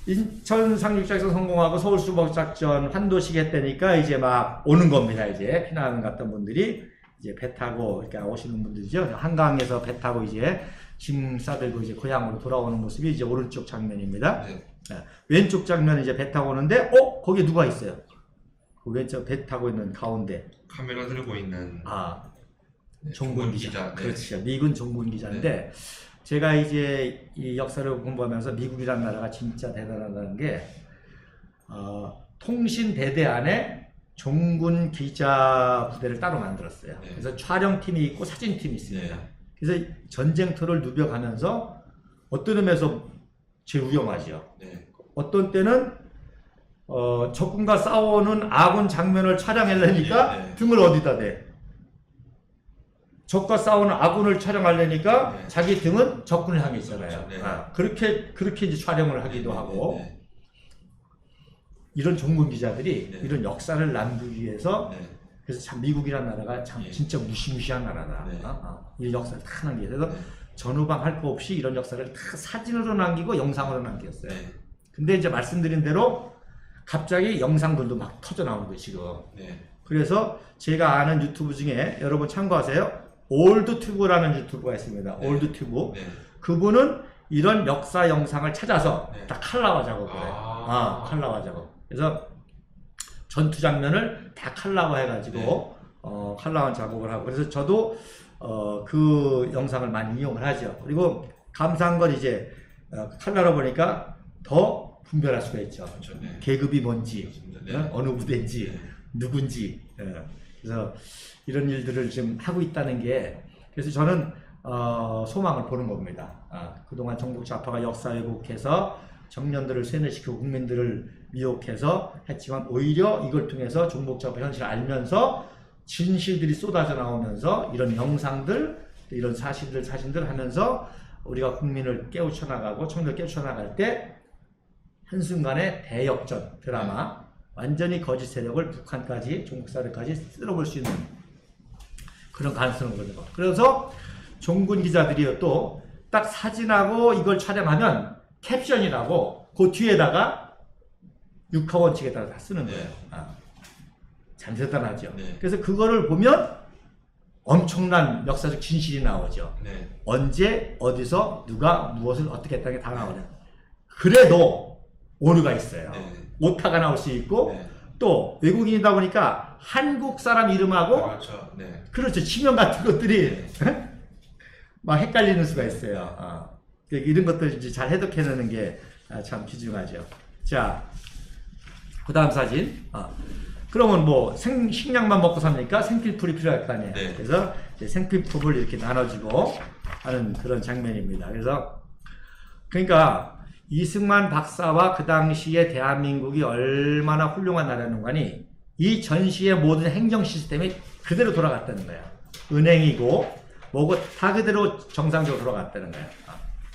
인천 상륙작전 성공하고 서울 수복작전 환도식 했다니까 이제 막 오는 겁니다. 이제 피난 갔던 분들이 이제 배 타고 이렇게 오시는 분들이죠. 한강에서 배 타고 이제 짐 싸들고 이제 고향으로 돌아오는 모습이 이제 오른쪽 장면입니다. 네. 왼쪽 장면 이제 배 타고 오는데 거기에 누가 있어요? 그 왼쪽 배 타고 있는 가운데 카메라 들고 있는 네, 종군 기자. 네. 그렇죠. 미군 종군 기자인데 제가 이제 이 역사를 공부하면서 미국이라는 나라가 진짜 대단하다는 게 통신 대대 안에 종군 기자 부대를 따로 만들었어요. 네. 그래서 촬영팀이 있고 사진팀이 있습니다. 네. 그래서 전쟁터를 누벼가면서 어떤 의미에서 제일 위험하죠. 네. 어떤 때는 적군과 싸우는 아군 장면을 촬영하려니까 네. 등을 어디다 대? 적과 싸우는 아군을 촬영하려니까 네. 자기 등은 적군을 향해 있잖아요. 그렇죠. 네. 그렇게 이제 촬영을 하기도 하고 네. 이런 종군 기자들이 네. 이런 역사를 남기기 위해서 네. 그래서 참 미국이라는 나라가 참 예. 진짜 무시무시한 나라다. 네. 이 역사를 다 남기게. 그래서 네. 전후방 할 거 없이 이런 역사를 다 사진으로 남기고 영상으로 남겼어요. 네. 근데 이제 말씀드린 대로 갑자기 영상들도 막 터져 나오는 거예요, 지금. 네. 그래서 제가 아는 유튜브 중에 여러분 참고하세요. 올드튜브라는 유튜브가 있습니다. 네. 올드튜브. 네. 그분은 이런 역사 영상을 찾아서 네. 다 칼라화 작업을 해요. 칼라화 작업. 그래서 전투 장면을 다 칼라화 해가지고 칼라화 작업을 하고. 그래서 저도 그 영상을 많이 이용을 하죠. 그리고 감사한 건 이제 칼라로 보니까 더 분별할 수가 있죠. 그렇죠. 네. 계급이 뭔지, 네. 어느 부대인지, 네. 누군지. 그래서 이런 일들을 지금 하고 있다는 게, 그래서 저는 소망을 보는 겁니다. 그동안 정복 좌파가 역사 왜곡해서 청년들을 세뇌시키고 국민들을 미혹해서 했지만 오히려 이걸 통해서 정복 좌파 현실을 알면서 진실들이 쏟아져 나오면서 이런 영상들, 이런 사진들 하면서 우리가 국민을 깨우쳐 나가고 청년을 깨우쳐 나갈 때 한순간에 대역전 드라마, 완전히 거짓 세력을 북한까지 종북사들까지 쓸어볼 수 있는 그런 가능성을 보는 거. 그래서 종군 기자들이 또 딱 사진하고 이걸 촬영하면 캡션이라고 그 뒤에다가 육하원칙에다가 다 쓰는 거예요. 참 대단하죠. 네. 그래서 그거를 보면 엄청난 역사적 진실이 나오죠. 네. 언제 어디서 누가 무엇을 어떻게 했다는 게 다 나오는. 그래도 오류가 있어요. 네. 오타가 나올 수 있고 네. 또 외국인이다 보니까 한국 사람 이름하고 그렇죠. 네. 그렇죠. 지명 같은 것들이 네. 막 헷갈리는 수가 있어요. 이런 것들 이제 잘 해독해내는 게 참 귀중하죠. 자, 그 다음 사진. 그러면 뭐 식량만 먹고 삽니까? 생필품이 필요할 거 아니에요. 네. 그래서 이제 생필품을 이렇게 나눠주고 하는 그런 장면입니다. 그래서 그러니까 이승만 박사와 그 당시에 대한민국이 얼마나 훌륭한 나라였는가니 이 전시의 모든 행정 시스템이 그대로 돌아갔다는 거예요. 은행이고 뭐고 다 그대로 정상적으로 돌아갔다는 거예요.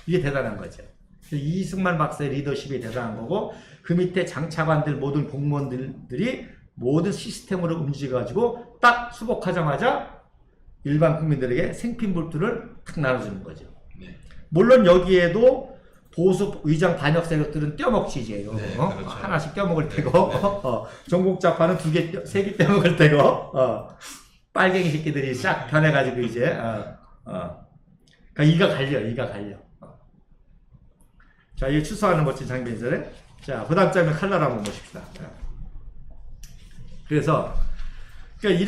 이게 대단한 거죠. 이승만 박사의 리더십이 대단한 거고 그 밑에 장차관들 모든 공무원들이 모든 시스템으로 움직여가지고 딱 수복하자마자 일반 국민들에게 생필품들을 탁 나눠주는 거죠. 네. 물론 여기에도 보수 의장 반역 세력들은 떼어먹지 이제 네, 그렇죠. 하나씩 떼어먹을 네, 테고 네. 전국자파는 2개, 3개 떼어먹을 테고 빨갱이 새끼들이 싹 변해가지고 이제 그러니까 이가 갈려. 자, 이게 추수하는 멋진 장면이잖아요. 자, 그 다음 장면 칼날 한번 보십시다. 그래서 그러니까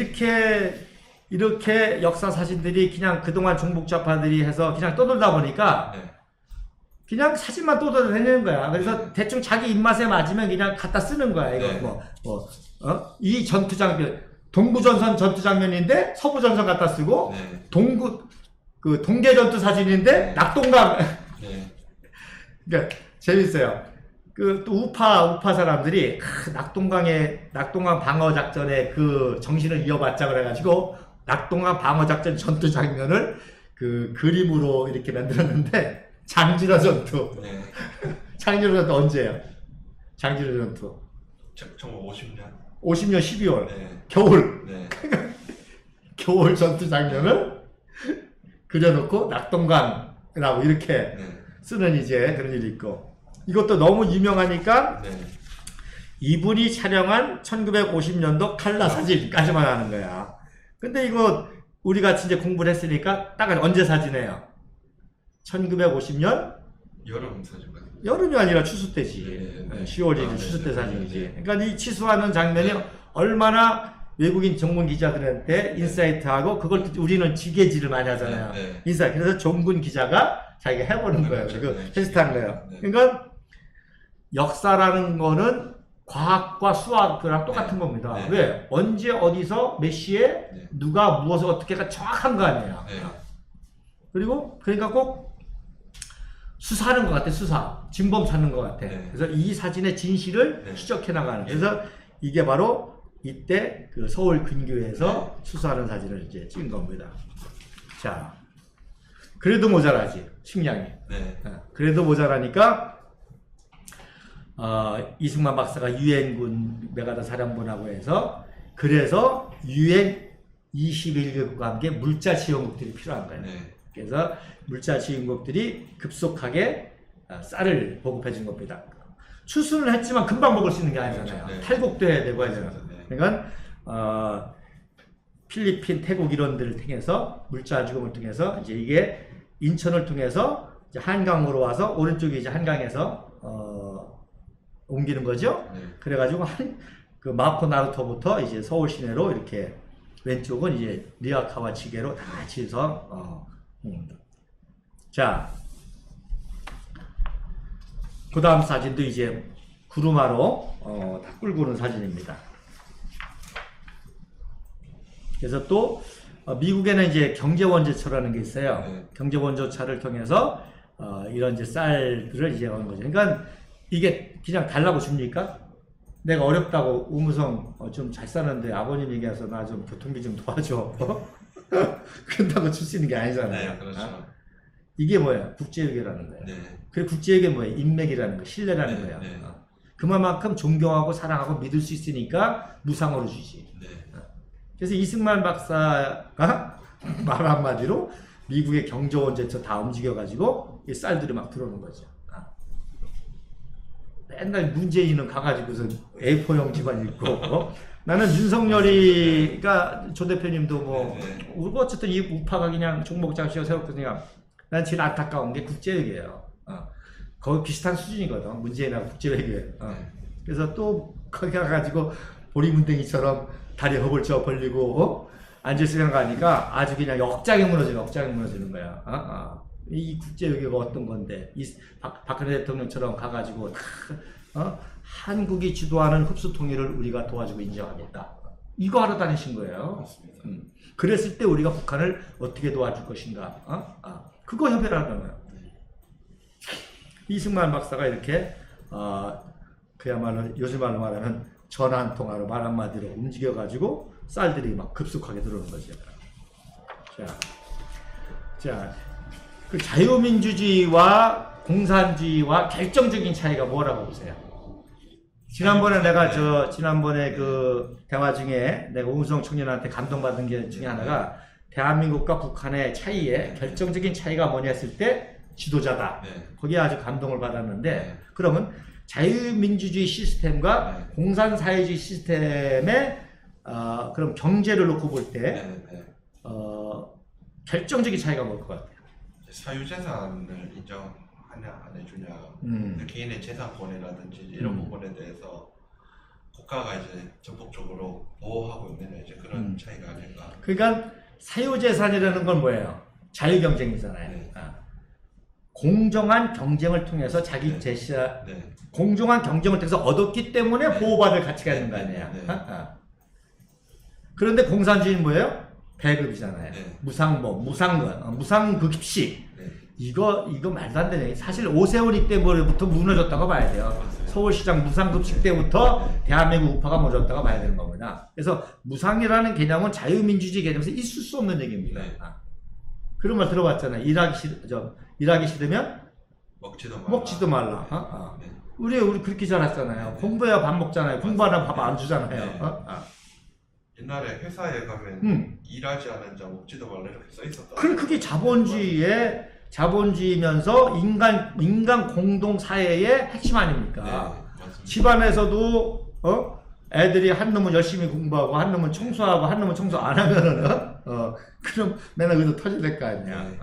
이렇게 역사 사진들이 그냥 그동안 종북좌파들이 해서 그냥 떠돌다 보니까 네. 그냥 사진만 떠돌아다니는 거야. 그래서 대충 자기 입맛에 맞으면 그냥 갖다 쓰는 거야. 이거 네. 이 전투 장면, 동부전선 전투 장면인데 서부전선 갖다 쓰고 네. 동계 전투 사진인데 낙동강. 네. 그러니까 재밌어요. 또 우파 사람들이 낙동강 방어 작전의 그 정신을 이어받자 그래가지고 낙동강 방어 작전 전투 장면을 그 그림으로 이렇게 만들었는데 장진화 전투. 네. 장진화 전투 언제예요? 장진화 전투. 1950년. 50년 12월. 네. 겨울. 네. 겨울 전투 장면을 그려놓고 낙동강이라고 이렇게 네. 쓰는 이제 그런 일이 있고. 이것도 너무 유명하니까 네. 이분이 촬영한 1950년도 칼라 사진까지만 하는 거야. 근데 이거 우리 같이 이제 공부를 했으니까 딱 언제 사진이에요? 1950년 여름 사진 같은 거. 여름이 아니라 추수 때지. 네, 네. 10월 1일 네, 추수 때 네, 사진이지. 네, 네. 그러니까 이 취수하는 장면이 얼마나 외국인 전문 기자들한테 인사이트하고 그걸 우리는 지게질을 많이 하잖아요. 네, 네. 인사이트. 그래서 전문 기자가 자기가 해보는 거예요. 그렇죠. 그리고 네, 테스트한 거예요. 네. 그러니까 역사라는 거는 과학과 수학이랑 똑같은 네. 겁니다. 네. 왜? 언제 어디서 몇 시에 네. 누가 무엇을 어떻게가 정확한 거 아니에요. 네. 그리고 그러니까 꼭 수사하는 것 같아. 수사. 진범 찾는 것 같아. 네. 그래서 이 사진의 진실을 네. 추적해 나가는. 그래서 이게 바로 이때 그 서울 근교에서 네. 수사하는 사진을 이제 찍은 겁니다. 자, 그래도 모자라지 식량이. 네. 그래도 모자라니까 이승만 박사가 유엔군 메가다 사령부라고 해서 그래서 유엔 21개국과 함께 물자 지원국들이 필요한 거예요. 네. 그래서 물자 지원국들이 급속하게 쌀을 보급해 준 겁니다. 추수는 했지만 금방 먹을 수 있는 게 아니잖아요. 그렇죠. 네. 탈곡도 해야 되고 하잖아요. 네. 그러니까 필리핀, 태국 이런 데를 통해서 물자 지원을 통해서 이제 이게 인천을 통해서 이제 한강으로 와서 오른쪽이 이제 한강에서 옮기는 거죠. 네. 그래가지고 그 마포 나루터부터 이제 서울 시내로 이렇게 왼쪽은 이제 리아카와 지게로 다 치서 자, 그 다음 사진도 이제 구루마로 다 끌고 오는 사진입니다. 그래서 또 미국에는 이제 경제원조차라는 게 있어요. 네. 경제원조차를 통해서 이런 이제 쌀들을 이제 오는 거죠. 그러니까 이게 그냥 달라고 줍니까? 내가 어렵다고 우무성 좀 잘 사는데 아버님 얘기해서 나 좀 교통비 좀 도와줘. 그런다고 줄 수 있는 게 아니잖아요. 네, 그렇죠. 이게 뭐야? 국제외교라는 거예요. 네. 그리고 국제외교 뭐예요? 인맥이라는 거, 신뢰라는 네, 거예요. 네. 그만큼 존경하고 사랑하고 믿을 수 있으니까 무상으로 주지. 네. 그래서 이승만 박사가 말 한마디로 미국의 경제원조차 다 움직여가지고 이 쌀들이 막 들어오는 거죠. 맨날 문재인은 가가지고서 A4용 집안 읽고 나는 윤석열이가 조 대표님도 뭐 네. 어쨌든 이 우파가 그냥 종목장치가 세웠으니까 난 제일 안타까운 게 국제외교예요. 거의 비슷한 수준이거든. 문재인하고 국제외교예요. 그래서 또 거기 가가지고 보리문댕이처럼 다리 허벌쩍 벌리고 앉아있으면 가니까 아주 그냥 억장이 무너지는 거야. 이 국제외교가 어떤 건데, 박근혜 대통령처럼 가가지고, 한국이 주도하는 흡수 통일을 우리가 도와주고 인정하겠다. 이거 하러 다니신 거예요. 맞습니다. 그랬을 때 우리가 북한을 어떻게 도와줄 것인가. 그거 협의라는 거예요. 이승만 박사가 이렇게, 그야말로 요즘 말로 말하면 전화 한 통화로 말 한마디로 움직여가지고 쌀들이 막 급속하게 들어오는 거죠. 자, 그 자유민주주의와 공산주의와 결정적인 차이가 뭐라고 보세요? 지난번에 내가 지난번에 그 대화 중에 내가 우수성 청년한테 감동받은 게 중에 하나가 대한민국과 북한의 차이에 결정적인 차이가 뭐냐 했을 때 지도자다. 네. 거기에 아주 감동을 받았는데 네. 그러면 자유민주주의 시스템과 네. 공산사회주의 시스템의 그럼 경제를 놓고 볼 때 네, 네. 결정적인 차이가 뭘 것 같아요? 사유재산을 인정하냐 안 해주냐, 개인의 재산 권해라든지 이런 부분에 대해서 국가가 이제 전폭적으로 보호하고 있는 이제 그런 차이가 아닐까. 그러니까 사유재산이라는 건 뭐예요? 자유경쟁이잖아요. 네. 공정한 경쟁을 통해서 자기 네. 제시한 네. 공정한 경쟁을 통해서 얻었기 때문에 네. 보호받을 가치가 있는 거 네. 아니에요? 네. 그런데 공산주의는 뭐예요? 배급이잖아요. 네. 무상법, 무상급식. 네. 이거 말도 안 되네. 사실 오세훈이 때부터 무너졌다고 봐야 돼요. 맞아요. 서울시장 무상급식 때부터 대한민국 우파가 무너졌다고 봐야 되는 겁니다. 그래서 무상이라는 개념은 자유민주주의 개념에서 있을 수 없는 얘기입니다. 네. 그런 말 들어봤잖아요. 일하기 싫으면 먹지도 말라. 네. 네. 우리 그렇게 자랐잖아요. 네. 공부해야 밥 먹잖아요. 공부 안 하면 밥 안 주잖아요. 네. 옛날에 회사에 가면 일하지 않은 자 먹지도 말라 이렇게 써 있었다. 그게 자본주의면서 인간 공동 사회의 핵심 아닙니까? 네, 집안에서도 애들이 한 놈은 열심히 공부하고 한 놈은 청소하고 한 놈은 청소 안 하면은 그럼 맨날 의도 터질 거 아니야. 네.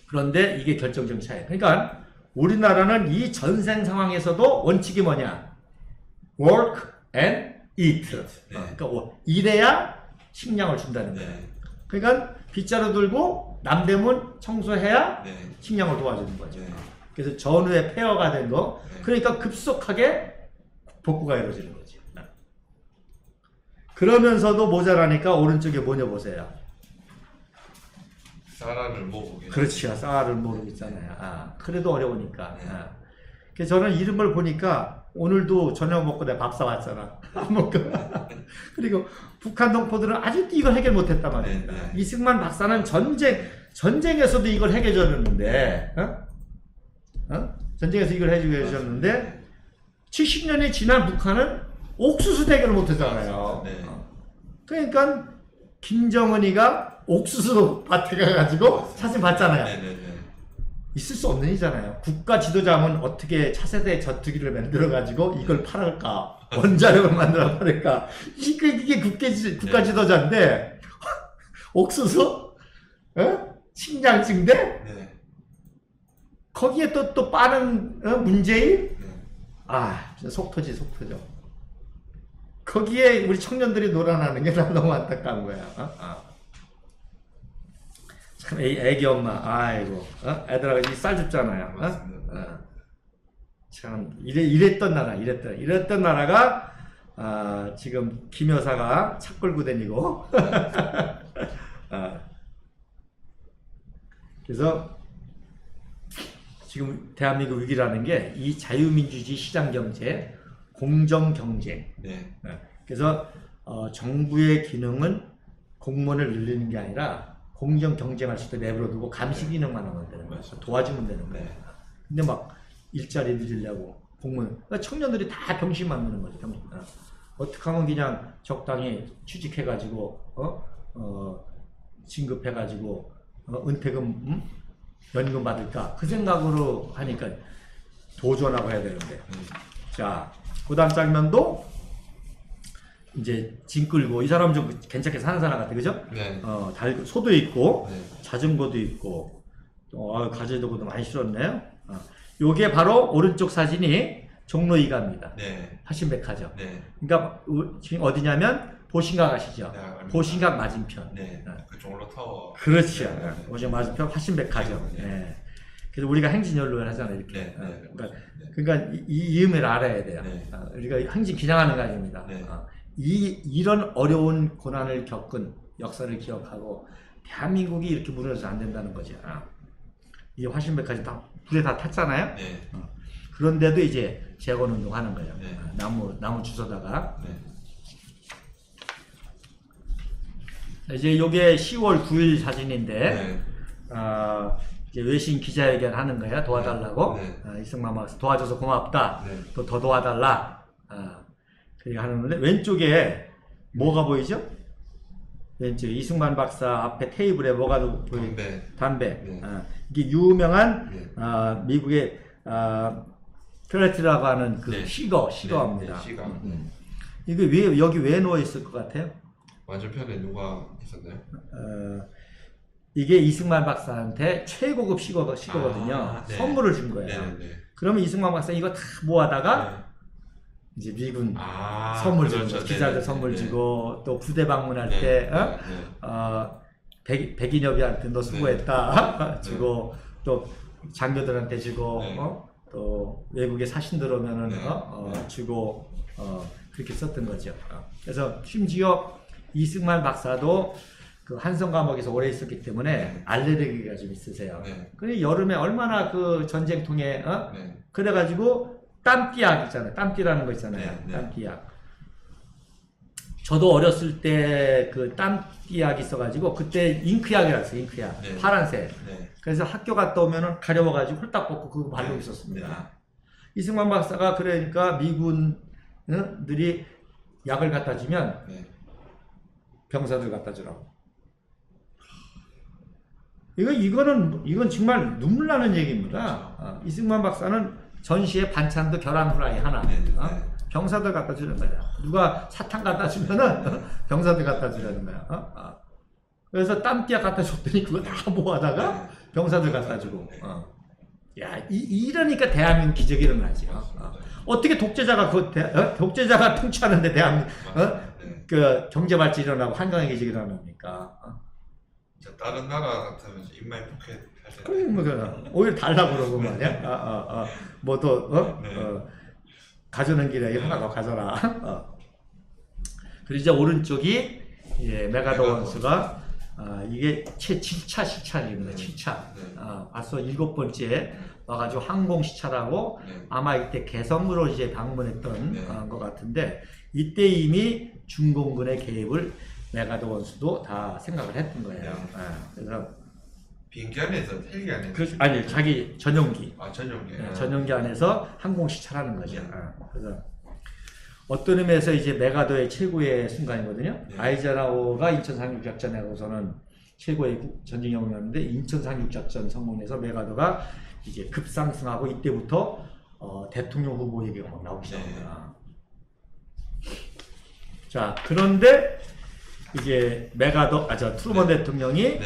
그런데 이게 결정적인 차이. 그러니까 우리나라는 이 전생 상황에서도 원칙이 뭐냐? work and eat. 네. 그러니까 일해야 식량을 준다는 거예요. 네. 그러니까 빗자루 들고 남대문 청소해야 네. 식량을 도와주는 거죠. 네. 그래서 전후의 페어가 된 거. 네. 그러니까 급속하게 복구가 이루어지는 거죠. 그러면서도 모자라니까 오른쪽에 뭐냐 보세요. 쌀알을 모으게. 그렇지요. 쌀을 모르고 있잖아요. 그래도 어려우니까. 네. 그래서 저는 이런 걸 보니까 오늘도 저녁 먹고 내가 밥 사왔잖아. 안 먹고. 그리고 북한 동포들은 아직도 이걸 해결 못했단 말입니다. 네, 네. 이승만 박사는 전쟁에서도 이걸 해결해 줬는데, 전쟁에서 이걸 해결해 줬는데, 70년이 지난 북한은 옥수수 대결을 못했잖아요. 네. 그러니까 김정은이가 옥수수 밭에 가가지고 사진 봤잖아요. 네네네. 있을 수 없는 일이잖아요. 국가 지도자면 어떻게 차세대 저투기를 만들어가지고 이걸 팔을까? 원자력을 만들어 팔을까? 이게 국가 지도자인데 옥수수? 식량증대? 네. 거기에 또 빠른 문재인? 네. 진짜 속 터져. 거기에 우리 청년들이 놀아나는 게 난 너무 안타까운 거야. 참 애기 엄마, 아이고, 애들하고 쌀 줍잖아요. 맞습니다. 참 이랬던 나라가 지금 김 여사가 차 끌고 다니고. 그래서 지금 대한민국 위기라는 게 이 자유민주주의 시장경제, 공정경제. 네. 그래서 정부의 기능은 공무원을 늘리는 게 아니라 공정 경쟁할 수 있도록 내버려두고 감시 기능만 하면 되는 거예요. 도와주면 되는 거예요. 네. 근데 막 일자리 늘리려고 공무원, 그러니까 청년들이 다 병신 만드는 거죠. 어떻게 하면 그냥 적당히 취직해가지고 진급해가지고 은퇴금, 연금 받을까 그 생각으로 하니까 도전하고 해야 되는데. 자, 그다음 장면도 이제 짐 끌고 이 사람 좀 괜찮게 사는 사람 같아, 그죠? 네. 소도 있고 네. 자전거도 있고 가재도구도 많이 실었네요. 요게 바로 오른쪽 사진이 종로 2가입니다. 네. 화신백화점. 네. 그러니까 지금 어디냐면 보신각 아시죠? 네, 압니다. 보신각 맞은편. 네, 그 종로 타워. 그렇죠. 네, 네. 보신각 맞은편 화신백화점. 네. 예. 그래서 우리가 행진연로를 하잖아요, 이렇게. 네, 네, 그러니까, 네. 그러니까 이 의미를 알아야 돼요. 네. 우리가 행진 기장하는 거 아닙니다. 네. 이런 어려운 고난을 겪은 역사를 기억하고 대한민국이 이렇게 무너져서 안 된다는 거죠. 이 화신백화점 다 불에 다 탔잖아요. 네. 그런데도 이제 재건운동 하는 거예요. 네. 나무 주워다가. 네. 이제 요게 10월 9일 사진인데, 네. 이제 외신 기자회견 하는 거야. 도와달라고. 네. 이승만 박사 도와줘서 고맙다. 네. 또 더 도와달라. 그렇게 하는데, 왼쪽에 뭐가 보이죠? 왼쪽에 이승만 박사 앞에 테이블에 뭐가 보이죠? 담배. 네. 이게 유명한 네. 미국의 플래티라고 하는 그 네. 시거입니다. 네, 시가. 이게 왜 여기 왜 누워 있을 것 같아요? 맞은편에 누가 있었나요? 이게 이승만 박사한테 최고급 시거거든요. 네. 선물을 준 거예요. 네, 네. 그러면 이승만 박사 이거 다 모아다가 네. 이제 미군 아, 선물 그렇죠. 주고 네, 기자들 네, 선물 네. 주고 또 부대 방문할 네, 때 네, 백인엽이한테 너 수고했다 네. 주고 또 장교들한테 주고 네. 또 외국에 사신 들어오면은 네. 주고 그렇게 썼던 거죠. 그래서 심지어 이승만 박사도 그 한성 감옥에서 오래 있었기 때문에 네. 알레르기가 좀 있으세요. 네. 그래 여름에 얼마나 그 전쟁통에 네. 그래가지고 땀띠약 있잖아요. 땀띠라는 거 있잖아요. 네, 네. 땀띠약. 저도 어렸을 때 그 땀띠약이 있어가지고 그때 잉크약이라고 했어요. 잉크약. 네. 파란색. 네. 그래서 학교 갔다 오면은 가려워가지고 홀딱 벗고 그거 바르고 네. 있었습니다. 네. 이승만 박사가 그러니까 미군들이 약을 갖다 주면 네. 병사들 갖다 주라고. 이건 정말 눈물 나는 얘기입니다. 이승만 박사는 전시에 반찬도 계란 후라이 하나. 네, 네. 병사들 갖다 주는 거야. 누가 사탕 갖다 주면은 병사들 갖다 주라는 거야. 그래서 땀띠약 갖다 줬더니 그거 다 모아다가 병사들 갖다 주고. 야, 이러니까 대한민국 기적이 일어나지. 어떻게 독재자가 독재자가 통치하는데 대한민국 그 경제 발전이 일어나고 한강의 기적이 일어납니까? 다른 나라 같으면 인마이 포켓 할 때. 그럼 오히려 달라고 그러고 말이야. 뭐또 가져는 길에 하나 더 가져라. 그리고 이제 오른쪽이 메가더 원수가 이게 채 7차 시찰입니다. 7차. 앞서 7번째 와가지고 항공 시찰하고 아마 이때 개성으로 이제 방문했던 것 같은데 이때 이미 중공군의 개입을 메가더 원수도 다 생각을 했던 거예요. 그래서 비행기 안에서 헬기 안에서 아니 자기 전용기. 전용기. 전용기 안에서 항공 시찰하는 거죠. 그래서 어떤 의미에서 이제 메가더의 최고의 순간이거든요. 네. 아이젠하워가 인천 상륙작전에 가서는 최고의 전쟁 영웅이었는데 인천 상륙작전 성공해서 메가더가 이제 급상승하고 이때부터 대통령 후보 얘기가 막 나오기 시작합니다. 자, 그런데 이제 트루먼 대통령이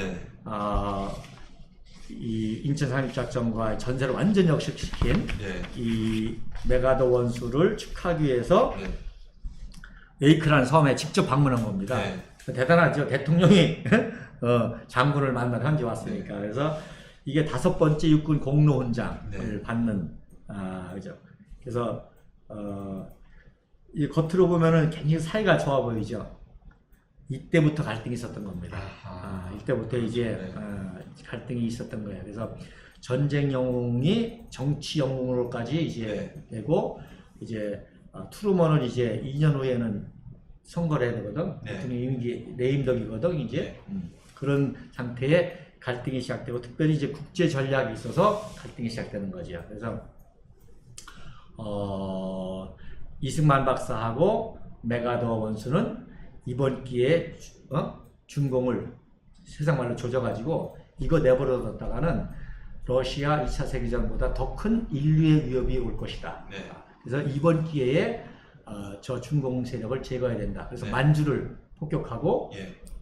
이 인천 상륙작전과 전세를 완전히 역식시킨 이 메가더 원수를 축하하기 위해서 웨이크라는 섬에 직접 방문한 겁니다. 대단하죠. 대통령이 장군을 만나러 현지 왔으니까. 그래서 이게 5번째 육군 공로훈장을 받는 그죠. 그래서 이 겉으로 보면은 굉장히 사이가 좋아 보이죠. 이때부터 갈등이 있었던 겁니다. 이때부터 이제 갈등이 있었던 거예요. 그래서 전쟁 영웅이 정치 영웅으로까지 이제 되고 이제 트루먼은 이제 2년 후에는 선거를 해야 되거든. 대통령 임기 레임덕이거든 이제. 그런 상태에 갈등이 시작되고 특별히 이제 국제 전략이 있어서 갈등이 시작되는 거죠. 그래서 이승만 박사하고 메가더 원수는 이번 기회에 중공을 세상 말로 조져가지고 이거 내버려뒀다가는 러시아 2차 세계전보다 더 큰 인류의 위협이 올 것이다. 그래서 이번 기회에 저 중공 세력을 제거해야 된다. 그래서 만주를 폭격하고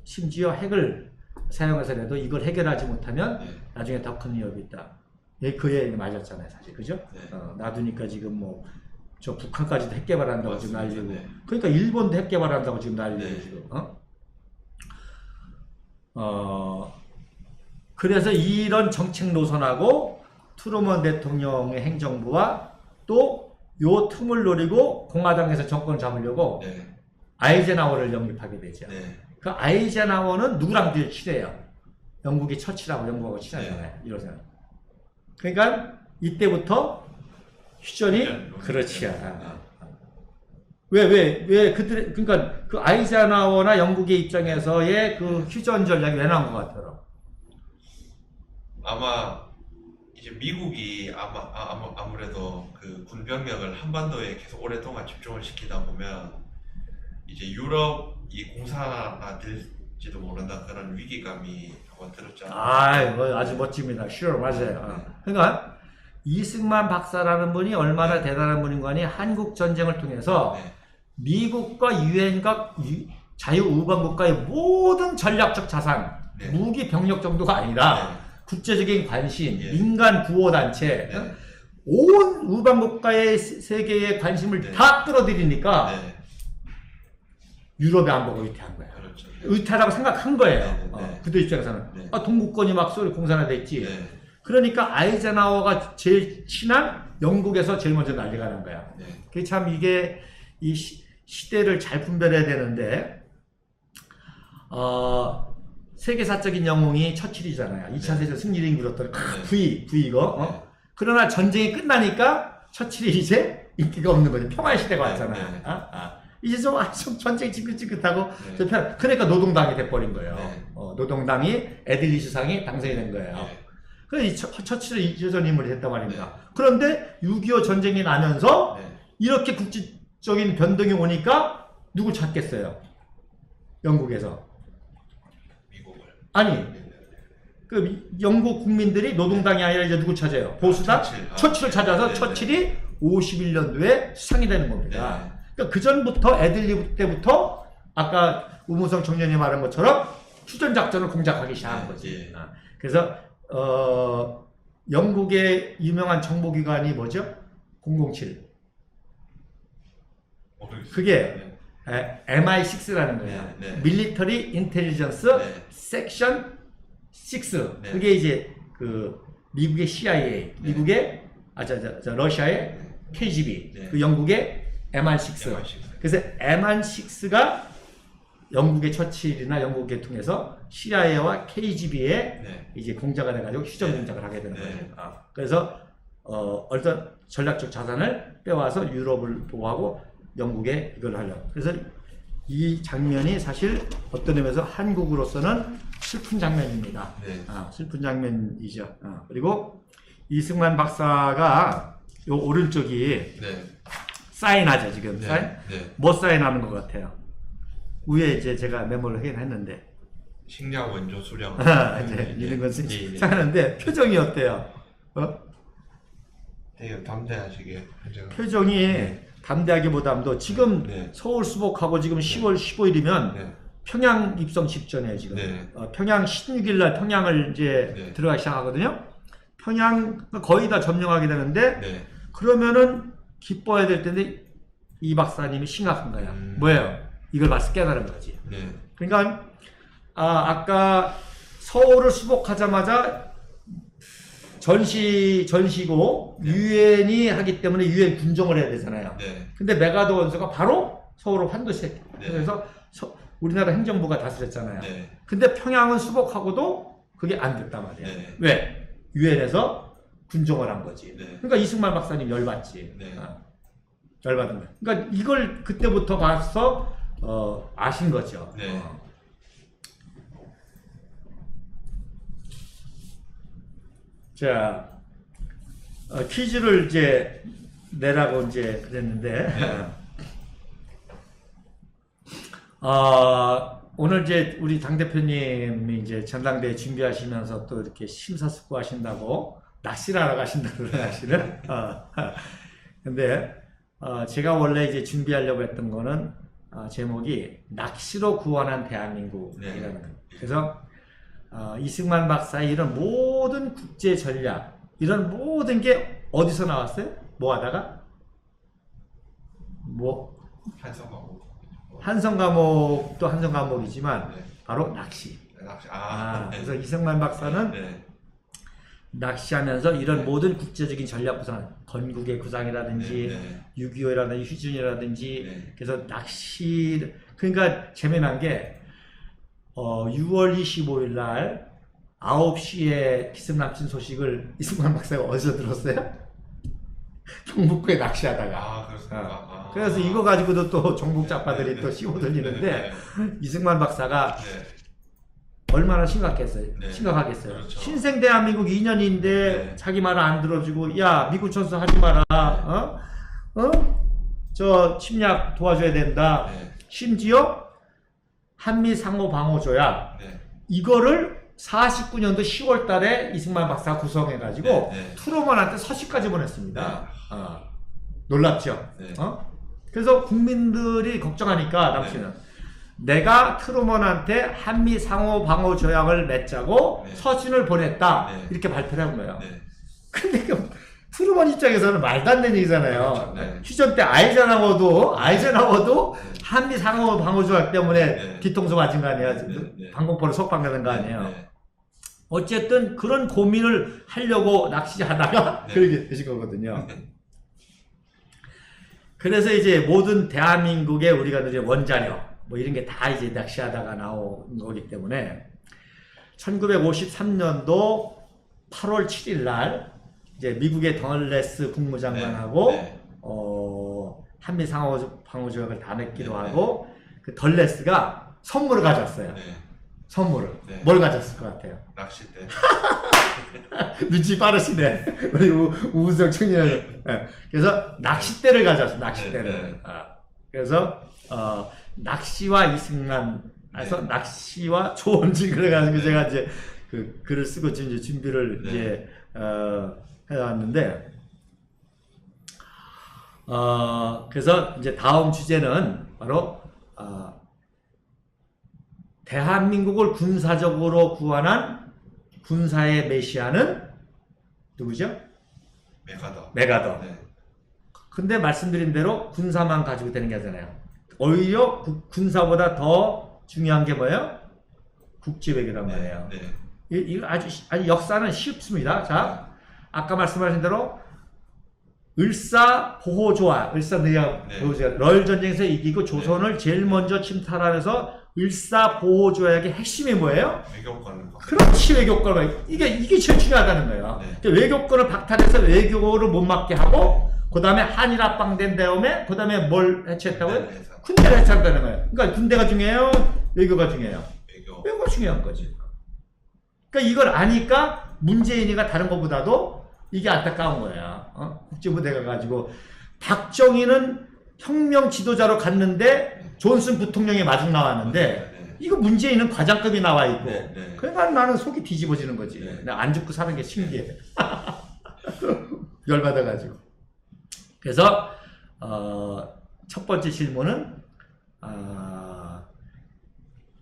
심지어 핵을 사용해서라도 이걸 해결하지 못하면 나중에 더 큰 위협이 있다. 그 얘기 맞았잖아요, 사실. 그죠? 놔두니까 지금 뭐 저 북한까지도 핵 개발한다고 지금 맞습니다. 난리고. 네. 그러니까 일본도 핵 개발한다고 지금 난리고 네. 지금. 그래서 이런 정책 노선하고 트루먼 대통령의 행정부와 또 요 틈을 노리고 공화당에서 정권을 잡으려고 네. 아이젠하워를 영입하게 되죠. 네. 그 아이젠하워는 누구랑 늘 친해요? 영국이 처치라고 영국하고 친하잖아요. 이러잖아. 그러니까 이때부터 휴전이 그렇지. 왜 그들 그러니까 그 아이젠하워나 영국의 입장에서의 그 휴전 전략이 왜 나온 것 같아요? 아마 이제 미국이 아무래도 그 군병력을 한반도에 계속 오랫동안 집중을 시키다 보면 이제 유럽이 공산화될지도 모른다 그런 위기감이 한번 들었잖아요. 뭐 아주 멋집니다. sure, 맞아요. 그러니까 이승만 박사라는 분이 얼마나 대단한 분인가니 한국 전쟁을 통해서 네. 미국과 유엔과 자유우방국가의 모든 전략적 자산, 네. 무기 병력 정도가 아니라 네. 국제적인 관심, 예. 민간 구호단체, 네. 온 우방국가의 세계의 관심을 네. 다 끌어들이니까 네. 유럽의 안보가 위태한 거야. 그렇죠. 의태하다고 생각한 거예요. 네. 그들 입장에서는. 네. 동구권이 막 소리 공산화됐지. 네. 그러니까 아이젠하워가 제일 친한 영국에서 제일 먼저 난리가 난 거야. 네. 그게 참 이게 이 시대를 잘 분별해야 되는데, 세계사적인 영웅이 처칠이잖아요. 2차 네. 세계대전 승리를 이끌었던 네. V 이거. 네. 그러나 전쟁이 끝나니까 처칠이 이제 인기가 없는 거죠. 평화의 시대가 네. 왔잖아요. 네. 이제 좀 전쟁 지긋지긋하고 네. 그러니까 노동당이 돼버린 거예요. 네. 노동당이 애들리 수상이 당선이 된 거예요. 네. 그래서 이 처칠을 이재전 인물이 했단 말입니다. 네. 그런데 6.25 전쟁이 나면서 네. 이렇게 국제적인 변동이 오니까 누굴 찾겠어요? 영국에서. 미국을. 아니, 그 영국 국민들이 노동당이 아니라 이제 누구 찾아요? 보수당? 처칠을 찾아서 네. 처칠이 51년도에 수상이 되는 겁니다. 네. 그러니까 그 전부터 애들리 때부터 아까 우무성 청년이 말한 것처럼 휴전 작전을 공작하기 시작한 네. 거지. 네. 그래서 영국의 유명한 정보기관이 뭐죠? 007. 그게 MI6라는 거예요. 네. 네. 밀리터리 인텔리전스 네. 섹션 6. 네. 그게 이제 그 미국의 CIA, 네. 미국의 러시아의 KGB, 네. 그 영국의 MI6. 그래서 MI6가 영국의 처칠이나 영국을 통해서 CIA와 KGB에 네. 이제 공작을 해가지고 휴전 네. 공작을 하게 되는 네. 거예요. 그래서 어떤 전략적 자산을 빼와서 유럽을 보호하고 영국에 이걸 하려고. 그래서 이 장면이 사실 어떤 의미에서 한국으로서는 슬픈 장면입니다. 네. 슬픈 장면이죠. 그리고 이승만 박사가 요 오른쪽이 네. 사인하죠 지금. 네. 사인? 네. 뭐 사인하는 것 같아요? 위에 이제 제가 메모를 하긴 했는데 식량 원조 수령. 이제 이런 건 네. 사인하는데 표정이 어때요? 되게 담대하시게 표정. 표정이 담대하기보다도 지금 네. 서울 수복하고 지금 10월 15일이면 네. 평양 입성 10전에 지금 네. 평양 16일 날 평양을 이제 네. 들어가기 시작하거든요. 평양 거의 다 점령하게 되는데 네. 그러면은 기뻐야 될 텐데 이 박사님이 심각한 거야. 뭐예요? 이걸 봐서 깨달은 거지. 네. 그러니까 아까 서울을 수복하자마자 전시고 네. 유엔이 하기 때문에 유엔 군정을 해야 되잖아요. 네. 근데 메가더 원서가 바로 서울을 환도시켰. 네. 그래서 우리나라 행정부가 다스렸잖아요. 네. 근데 평양은 수복하고도 그게 안 됐단 말이에요. 네. 왜? 유엔에서 군정을 한 거지. 네. 그러니까 이승만 박사님 열받지. 네. 열받은 거야. 그러니까 이걸 그때부터 봐서 아신 거죠. 네. 자, 퀴즈를 이제 내라고 이제 그랬는데, 오늘 이제 우리 당대표님이 이제 전당대회 준비하시면서 또 이렇게 심사숙고하신다고 낚시를 하러 가신다고 낚시를. 근데, 제가 원래 이제 준비하려고 했던 거는, 제목이 낚시로 구원한 대한민국이라는 네. 거예요. 그래서, 이승만 박사의 이런 모든 국제 전략, 이런 모든 게 어디서 나왔어요? 뭐 하다가? 뭐 한성 과목. 한성 과목도 한성 과목이지만 네. 바로 낚시. 낚시. 네. 그래서 이승만 박사는 네. 낚시하면서 이런 네. 모든 국제적인 전략 구상, 건국의 구상이라든지 네. 6.25라든지 휴전이라든지 네. 그래서 낚시 그러니까 재미난 게 6월 25일 날 9시에 기습남친 소식을 이승만 박사가 어디서 들었어요? 경북구에 낚시하다가. 그렇습니까? 그래서 이거 가지고도 또 종북 좌파들이 또 씹어 들리는데 이승만 박사가 얼마나 심각했어요. 네. 심각하겠어요. 그렇죠. 신생 대한민국 2년인데 네. 자기 말을 안 들어주고 야 미군 천수 하지 마라. 저 침략 도와줘야 된다. 네. 심지어 한미 상호 방호 조약 네. 이거를 49년도 10월 달에 이승만 박사가 구성해가지고 네. 트루먼한테 서식까지 보냈습니다. 놀랍죠? 네. 그래서 국민들이 걱정하니까 당시는 내가 트루먼한테 한미 상호 방호 조약을 맺자고 네. 서신을 보냈다. 네. 이렇게 발표를 한 거예요. 네. 근데 그 트루먼 입장에서는 말도 안 되는 얘기잖아요. 그렇죠. 네. 휴전 때 아이젠하워도 네. 한미 상호 방호 조약 때문에 네. 뒤통수 맞은 거 아니에요. 네. 방공포로 석방되는 거 아니에요. 네. 어쨌든 그런 고민을 하려고 낚시하다가 네. 그렇게 되신 거거든요. 그래서 이제 모든 대한민국의 우리가 이제 원자력 뭐 이런 게 다 이제 낚시하다가 나온 거기 때문에 1953년도 8월 7일 날 이제 미국의 덜레스 국무장관하고 네. 한미 상호 방호 조약을 다 맺기로 네. 하고 그 덜레스가 선물을 가져왔어요. 네. 선물을. 네. 뭘 가졌을 것 같아요? 낚싯대. 눈치 빠르시네. 우리 우우석 청년. 네. 그래서 낚싯대를 가져왔어. 낚싯대를. 네, 네. 그래서 낚시와 이승만. 그래서 네. 낚시와 조원진 그래가지고 제가 이제 그 글을 쓰고 지금 이제 준비를 네. 이제 해왔는데 그래서 이제 다음 주제는 바로 대한민국을 군사적으로 구원한 군사의 메시아는 누구죠? 메가더. 네. 근데 말씀드린 대로 군사만 가지고 되는 게 아니잖아요. 오히려 군사보다 더 중요한 게 뭐예요? 국제외교란 말이에요. 네. 이거 아주 역사는 쉽습니다. 자, 아까 말씀하신 대로 을사보호조약, 을사늑약 네. 보호조약, 럴 전쟁에서 이기고 조선을 제일 먼저 침탈하면서 을사보호조약의 핵심이 뭐예요? 외교권을 그렇지, 외교권. 이게 제일 중요하다는 거예요. 네. 그러니까 외교권을 박탈해서 외교를 못 맡게 하고, 그 다음에 한일 합방된 다음에, 그 다음에 뭘 해체했다고요? 군대를 해체한다는 거예요. 그러니까 군대가 중요해요? 외교가 중요해요? 외교가 중요한 거지. 그러니까 이걸 아니까 문재인이가 다른 것보다도 이게 안타까운 거야. 국제부대가 가지고 박정희는 혁명 지도자로 갔는데 존슨 부통령이 마중 나왔는데 이거 문재인은 과장급이 나와 있고 그러니까 나는 속이 뒤집어지는 거지. 내가 안 죽고 사는 게 신기해. 열받아가지고. 그래서 첫 번째 질문은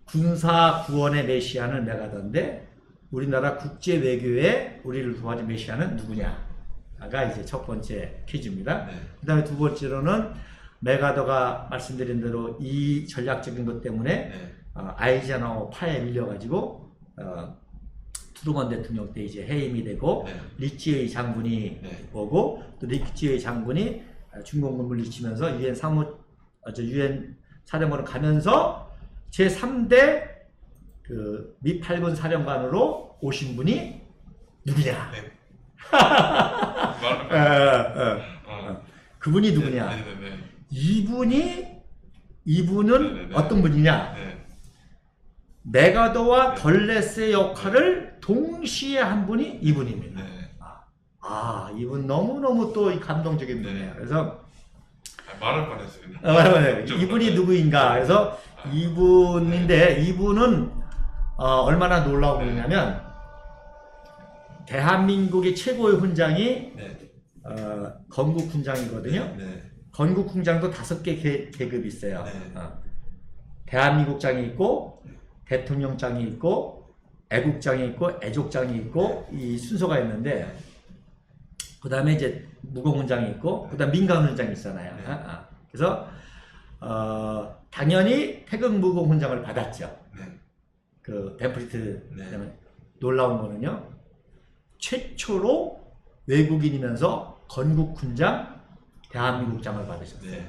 군사 구원의 메시아는 메가더인데 우리나라 국제 외교에 우리를 도와준 메시아는 누구냐가 이제 첫 번째 퀴즈입니다. 그 다음에 두 번째로는 메가더가 말씀드린 대로 이 전략적인 것 때문에 아이젠하워 파에 밀려가지고 트루먼 대통령 때 이제 해임이 되고 리치의 장군이 오고 또 리치의 장군이 중공을 물리치면서 유엔 사령관으로 가면서 제 3대 그 미 8군 사령관으로 오신 분이 누구냐? 그분이 누구냐? 이분은 어떤 분이냐? 메가더와 덜레스의 역할을 동시에 한 분이 이분입니다. 이분 너무너무 또 감동적인 분이에요. 그래서 말을 뻔했어요. 이분이 누구인가? 그래서 이분인데 이분은 얼마나 놀라운 분이냐면 대한민국의 최고의 훈장이 건국 훈장이거든요. 건국 훈장도 5개 계급이 있어요. 대한민국장이 있고 대통령장이 있고 애국장이 있고 애족장이 있고 이 순서가 있는데 그 다음에 이제 무공훈장이 있고 그 다음 민간훈장이 있잖아요. 그래서 당연히 태극 무공 훈장을 받았죠. 네. 그 벤프리트 네. 놀라운 거는요. 최초로 외국인이면서 건국 훈장 대한민국장을 받으셨어요. 네.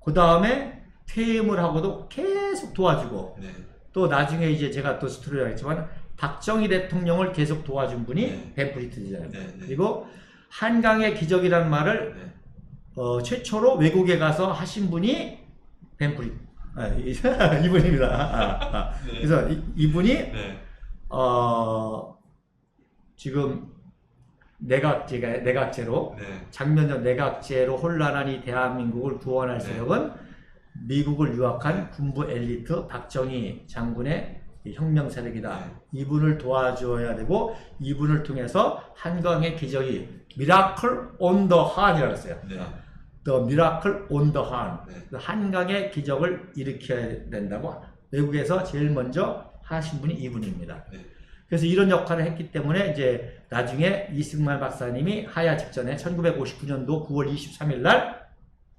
그 다음에 퇴임을 하고도 계속 도와주고 네. 또 나중에 이제 제가 또 스토리를 하겠지만 박정희 대통령을 계속 도와준 분이 네. 벤프리트잖아요. 네. 네. 그리고 한강의 기적이라는 말을 네. 최초로 외국에 가서 하신 분이 벤프리트 이분입니다. 네. 그래서 이분이 네. 지금 내각제로 네. 장면적 내각제로 혼란한 이 대한민국을 구원할 네. 세력은 미국을 유학한 군부 엘리트 박정희 장군의 혁명 세력이다. 네. 이분을 도와줘야 되고 이분을 통해서 한강의 기적이 미라클 온 더 한이라고 했어요. 네. The Miracle on the Han. 네. 한강의 기적을 일으켜야 된다고 외국에서 제일 먼저 하신 분이 이분입니다. 네. 그래서 이런 역할을 했기 때문에 이제 나중에 이승만 박사님이 하야 직전에 1959년도 9월 23일 날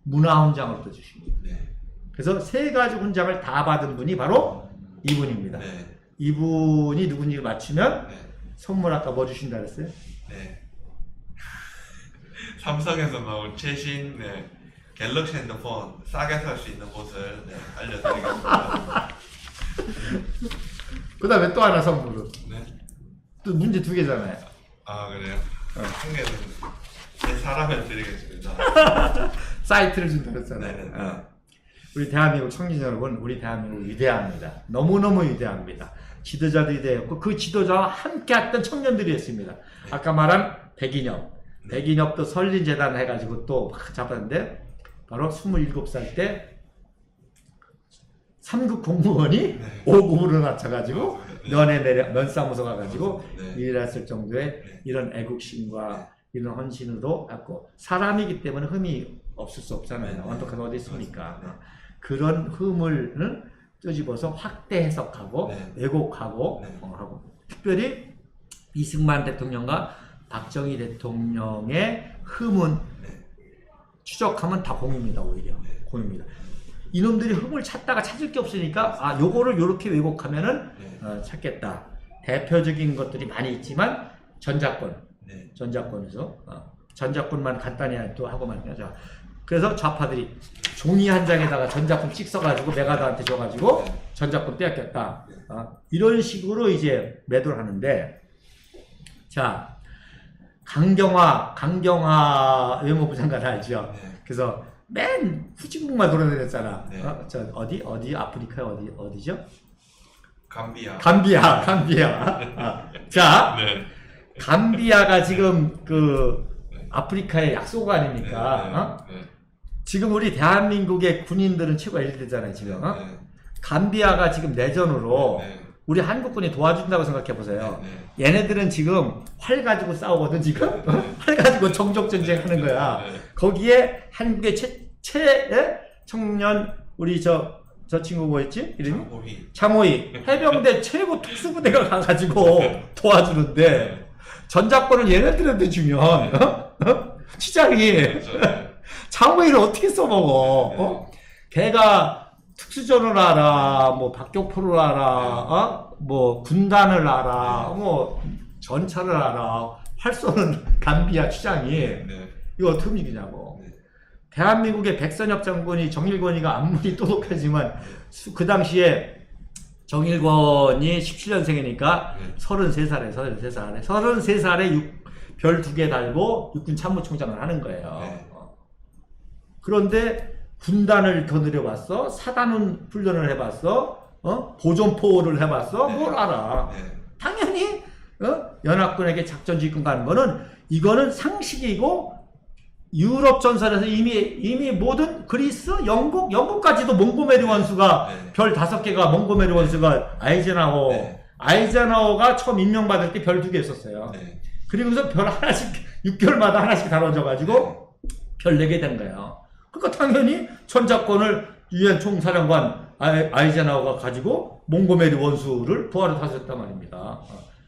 문화훈장을 또 주십니다. 네. 그래서 세 가지 훈장을 다 받은 분이 바로 이분입니다. 네. 이분이 누군지 맞추면 네. 선물 아까 뭐 주신다 그랬어요? 네. 삼성에서 나온 최신 네. 갤럭시 핸드폰 싸게 살 수 있는 곳을 네. 알려드리겠습니다. 그 다음에 또 하나 선물을. 네. 또 문제 두 개잖아요. 아 그래요? 한 개는 제 사람을 드리겠습니다. 사이트를 준다 그랬잖아요. 네네. 우리 대한민국 청년 여러분, 우리 대한민국 위대합니다. 너무너무 위대합니다. 지도자도 위대했고 그 지도자와 함께 했던 청년들이었습니다. 아까 말한 백인엽. 백인엽도 설린재단 해가지고 또 막 잡았는데 바로 27살 때 3급 공무원이 네. 5급으로 낮춰가지고 네. 면사무소 가가지고 네. 일했을 정도의 네. 이런 애국심과 이런 헌신으로 갖고 사람이기 때문에 흠이 없을 수 없잖아요. 네. 완벽한 어디 있습니까? 네. 그런 흠을 끄집어서 확대 해석하고 네. 왜곡하고 네. 하고 특별히 이승만 대통령과 박정희 대통령의 흠은 네. 추적하면 다 공입니다. 오히려 네. 공입니다. 이놈들이 흠을 찾다가 찾을 게 없으니까 아 요거를 요렇게 왜곡하면은 네. 찾겠다. 대표적인 것들이 많이 있지만 전작권 네. 전작권에서 전작권만 간단히 또 하고만 하죠. 그래서 좌파들이 종이 한 장에다가 전작권 찍 써가지고 메가더한테 줘가지고 네. 전작권 떼었겠다. 이런 식으로 이제 매도를 하는데 자 강경화 외무부 장관 알죠? 네. 그래서 맨 후진국만 돌아다녔잖아. 네. 저 어디 아프리카 어디죠? 감비아. 감비아. 자 네. 감비아가 지금 그 아프리카의 약소가 아닙니까? 네. 네. 지금 우리 대한민국의 군인들은 최고 엘리트잖아요, 지금. 네. 감비아가 지금 내전으로 네. 우리 한국군이 도와준다고 생각해 보세요. 네. 얘네들은 지금 활 가지고 싸우거든, 지금. 네. 활 가지고 정적 전쟁 하는 거야. 네. 거기에 한국의 청년, 우리 저 친구 뭐였지? 이름이? 장호희. 장호희. 해병대 최고 특수부대가 가가지고 도와주는데, 전작권을 얘네들한테 주면, 시장이 그렇죠. 네. 장호희를 어떻게 써먹어? 걔가 특수전을 알아, 뭐 박격포를 알아, 뭐 군단을 알아, 뭐 전차를 알아, 활 쏘는 감비아 추장이 네. 이거 어떻게 움직이냐고. 네. 대한민국의 백선엽 장군이 정일권이가 아무리 똑똑하지만 그 당시에 정일권이 17년생이니까 네. 33살에 별 2개 달고 육군 참모총장을 하는 거예요. 네. 그런데 군단을 거느려봤어, 사단 훈련을 해봤어, 보존포를 해봤어, 네. 뭘 알아? 네. 당연히 연합군에게 작전 지휘권 가는 거는 이거는 상식이고 유럽 전선에서 이미 모든 그리스, 영국까지도 몽고메리 원수가 네. 별 5개가 몽고메리 원수가 아이젠하워가 처음 임명받을 때 별 2개 있었어요. 네. 그리고서 별 하나씩 6개월마다 하나씩 다뤄져가지고 별 4개 된 거예요. 그러니까 당연히 전작권을 유엔 총사령관 아이젠하워가 가지고 몽고메리 원수를 부하로 다스렸단 말입니다.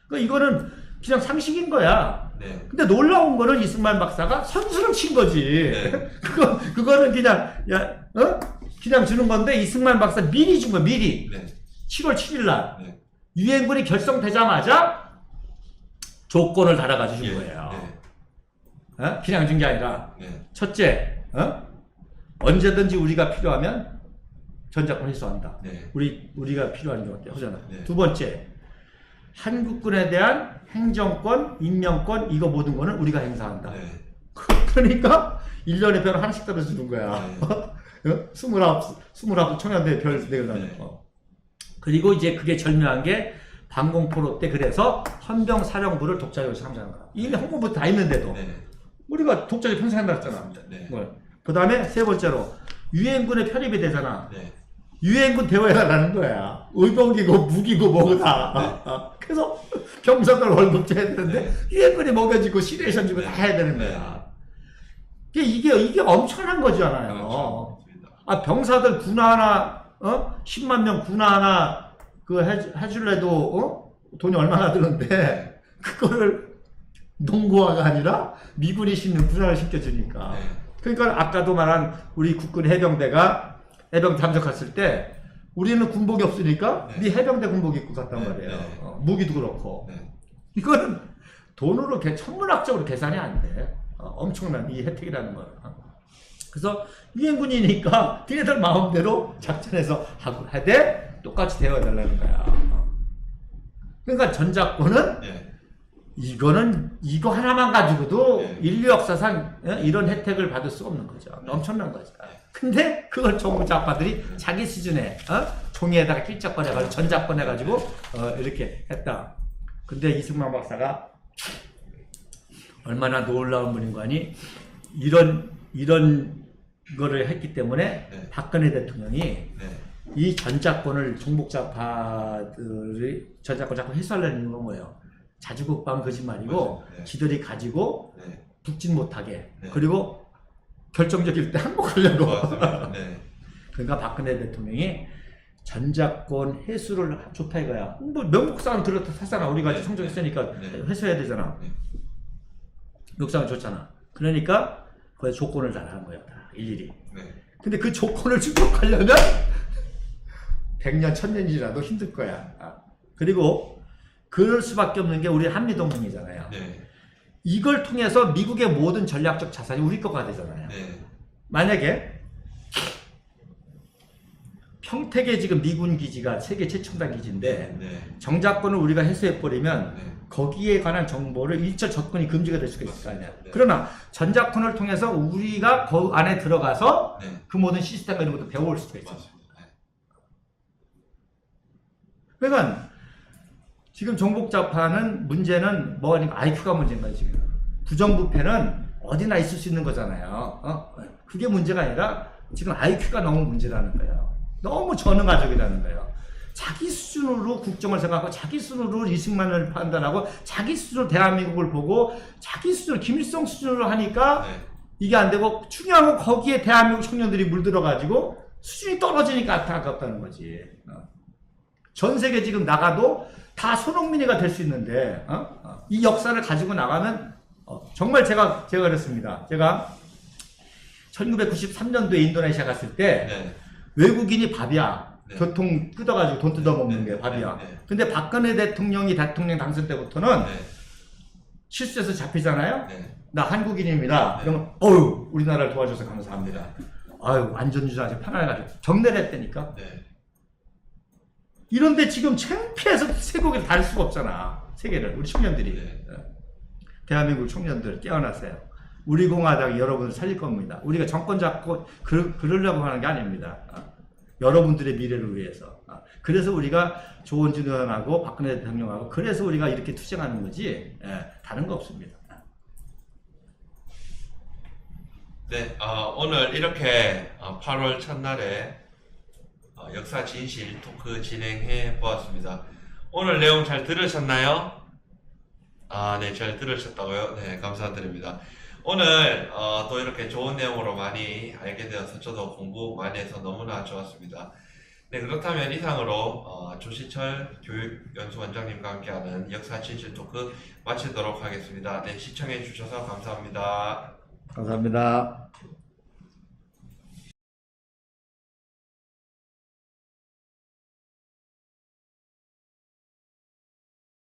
그러니까 이거는 그냥 상식인 거야. 네. 근데 놀라운 거는 이승만 박사가 선수를 친 거지. 네. 그거는 그냥, 그냥 주는 건데, 이승만 박사 미리 준 거야, 미리. 네. 7월 7일 날. 네. 유엔군이 결성되자마자 조건을 달아가지고 준 거예요. 네. 그냥 준 게 아니라, 네. 첫째, 언제든지 우리가 필요하면 전작권 회수한다. 네. 우리가 필요한 게 하잖아. 네. 두 번째, 한국군에 대한 행정권, 임명권, 이거 모든 거는 우리가 행사한다. 네. 그러니까 1년에 별 하나씩 떨어주는 거야. 네. 29 청년대 별 내려가는 네. 거. 그리고 이제 그게 절묘한 게 방공포로 때 그래서 헌병사령부를 독자적으로 참여하는 거야. 이미 헌법부터 다 있는데도 네. 우리가 독자적 편성한다 했잖아. 네. 그 다음에 세 번째로 유엔군에 편입이 되잖아. 네. 유엔군 대우해달라는 거야. 의병기고 무기고 뭐고 다. 그래서 병사들 월급 줘야 되는데 네. 유엔군이 먹여주고 시레이션 주고 다 해야 되는 거야. 이게 엄청난 거잖아요. 그렇죠. 병사들 군화 하나 10만 명 군화 하나 그 해줄래도 돈이 얼마나 드는데 그거를 농구화가 아니라 미군이 신는 군화를 신겨주니까. 네. 그러니까 아까도 말한 우리 국군 해병대 참석했을 때 우리는 군복이 없으니까 네 해병대 군복 입고 갔단 말이에요. 네. 무기도 그렇고. 네. 이거는 돈으로 천문학적으로 계산이 안 돼. 엄청난 이 혜택이라는 거는. 그래서 유엔군이니까 걔네들 마음대로 작전에서 하되 똑같이 대화해달라는 거야. 그러니까 전작권은 네. 이거 하나만 가지고도 네. 인류 역사상 이런 혜택을 받을 수 없는 거죠. 엄청난 거죠. 근데 그걸 정부자파들이 자기 수준에 종이에다가 필적권 해가지고 전작권 해가지고 이렇게 했다. 근데 이승만 박사가 얼마나 놀라운 분인가니 이런 거를 했기 때문에 네. 박근혜 대통령이 네. 이 전작권을 종북자파들이 전작권 자꾸 해소하려는 건 뭐예요? 자주국방 거짓말이고 네. 지들이 가지고 네. 북진 못하게 네. 그리고 결정적일 때 항복하려고. 네. 그러니까 박근혜 대통령이 전작권 해소를 좋다 이거야. 뭐 명목상은 그렇다 하잖아. 우리가 네. 성적했으니까 네. 회수해야 되잖아. 네. 명목상은 좋잖아. 그러니까 그에 조건을 달하는 거야. 일일이. 네. 근데 그 조건을 충족하려면 100년, 1000년이라도 힘들 거야. 그리고 그럴 수밖에 없는 게 우리 한미동맹이잖아요. 네. 이걸 통해서 미국의 모든 전략적 자산이 우리 거가 되잖아요. 네. 만약에 평택에 지금 미군 기지가 세계 최첨단 기지인데 네. 정작권을 우리가 해소해버리면 네. 거기에 관한 정보를 일절 접근이 금지가 될 수가 있을 거 아니야. 네. 그러나 전작권을 통해서 우리가 그 안에 들어가서 네. 그 모든 시스템과 이런 것도 배워올 수가 있어. 맞습니다. 네. 그러니까 지금 정복자파는 문제는 뭐가 아니고 IQ가 문제인 거야 지금. 부정부패는 어디나 있을 수 있는 거잖아요. 그게 문제가 아니라 지금 IQ가 너무 문제라는 거예요. 너무 전능가족이라는 거예요. 자기 수준으로 국정을 생각하고 자기 수준으로 이승만을 판단하고 자기 수준으로 대한민국을 보고 자기 수준으로 김일성 수준으로 하니까 네. 이게 안 되고 중요한 건 거기에 대한민국 청년들이 물들어가지고 수준이 떨어지니까 안타깝다는 거지. 전 세계 지금 나가도 다 손흥민이가 될 수 있는데 이 역사를 가지고 나가면 정말 제가 그랬습니다. 제가 1993년도에 인도네시아 갔을 때 네. 외국인이 밥이야. 네. 교통 뜯어가지고 돈 뜯어먹는 네. 게 밥이야. 네. 근데 박근혜 대통령이 대통령 당선 때부터는 네. 실수해서 잡히잖아요. 네. 나 한국인입니다. 네. 그러면 어유 우리나라를 도와줘서 감사합니다. 아유 안전주의자 편안해가지고 경례를 했다니까. 네. 이런데 지금 창피해서 세곡을 달 수가 없잖아. 세계를 우리 청년들이. 네. 대한민국 청년들 깨어나세요. 우리 공화당이 여러분을 살릴 겁니다. 우리가 정권 잡고 그러려고 하는 게 아닙니다. 여러분들의 미래를 위해서. 그래서 우리가 조원진 의원하고 박근혜 대통령하고 그래서 우리가 이렇게 투쟁하는 거지 다른 거 없습니다. 네, 오늘 이렇게 8월 첫날에 역사 진실 토크 진행해 보았습니다. 오늘 내용 잘 들으셨나요? 네, 잘 들으셨다고요? 네, 감사드립니다. 오늘 또 이렇게 좋은 내용으로 많이 알게 되어서 저도 공부 많이 해서 너무나 좋았습니다. 네, 그렇다면 이상으로 조시철 교육연수원장님과 함께하는 역사 진실 토크 마치도록 하겠습니다. 네, 시청해 주셔서 감사합니다. 감사합니다.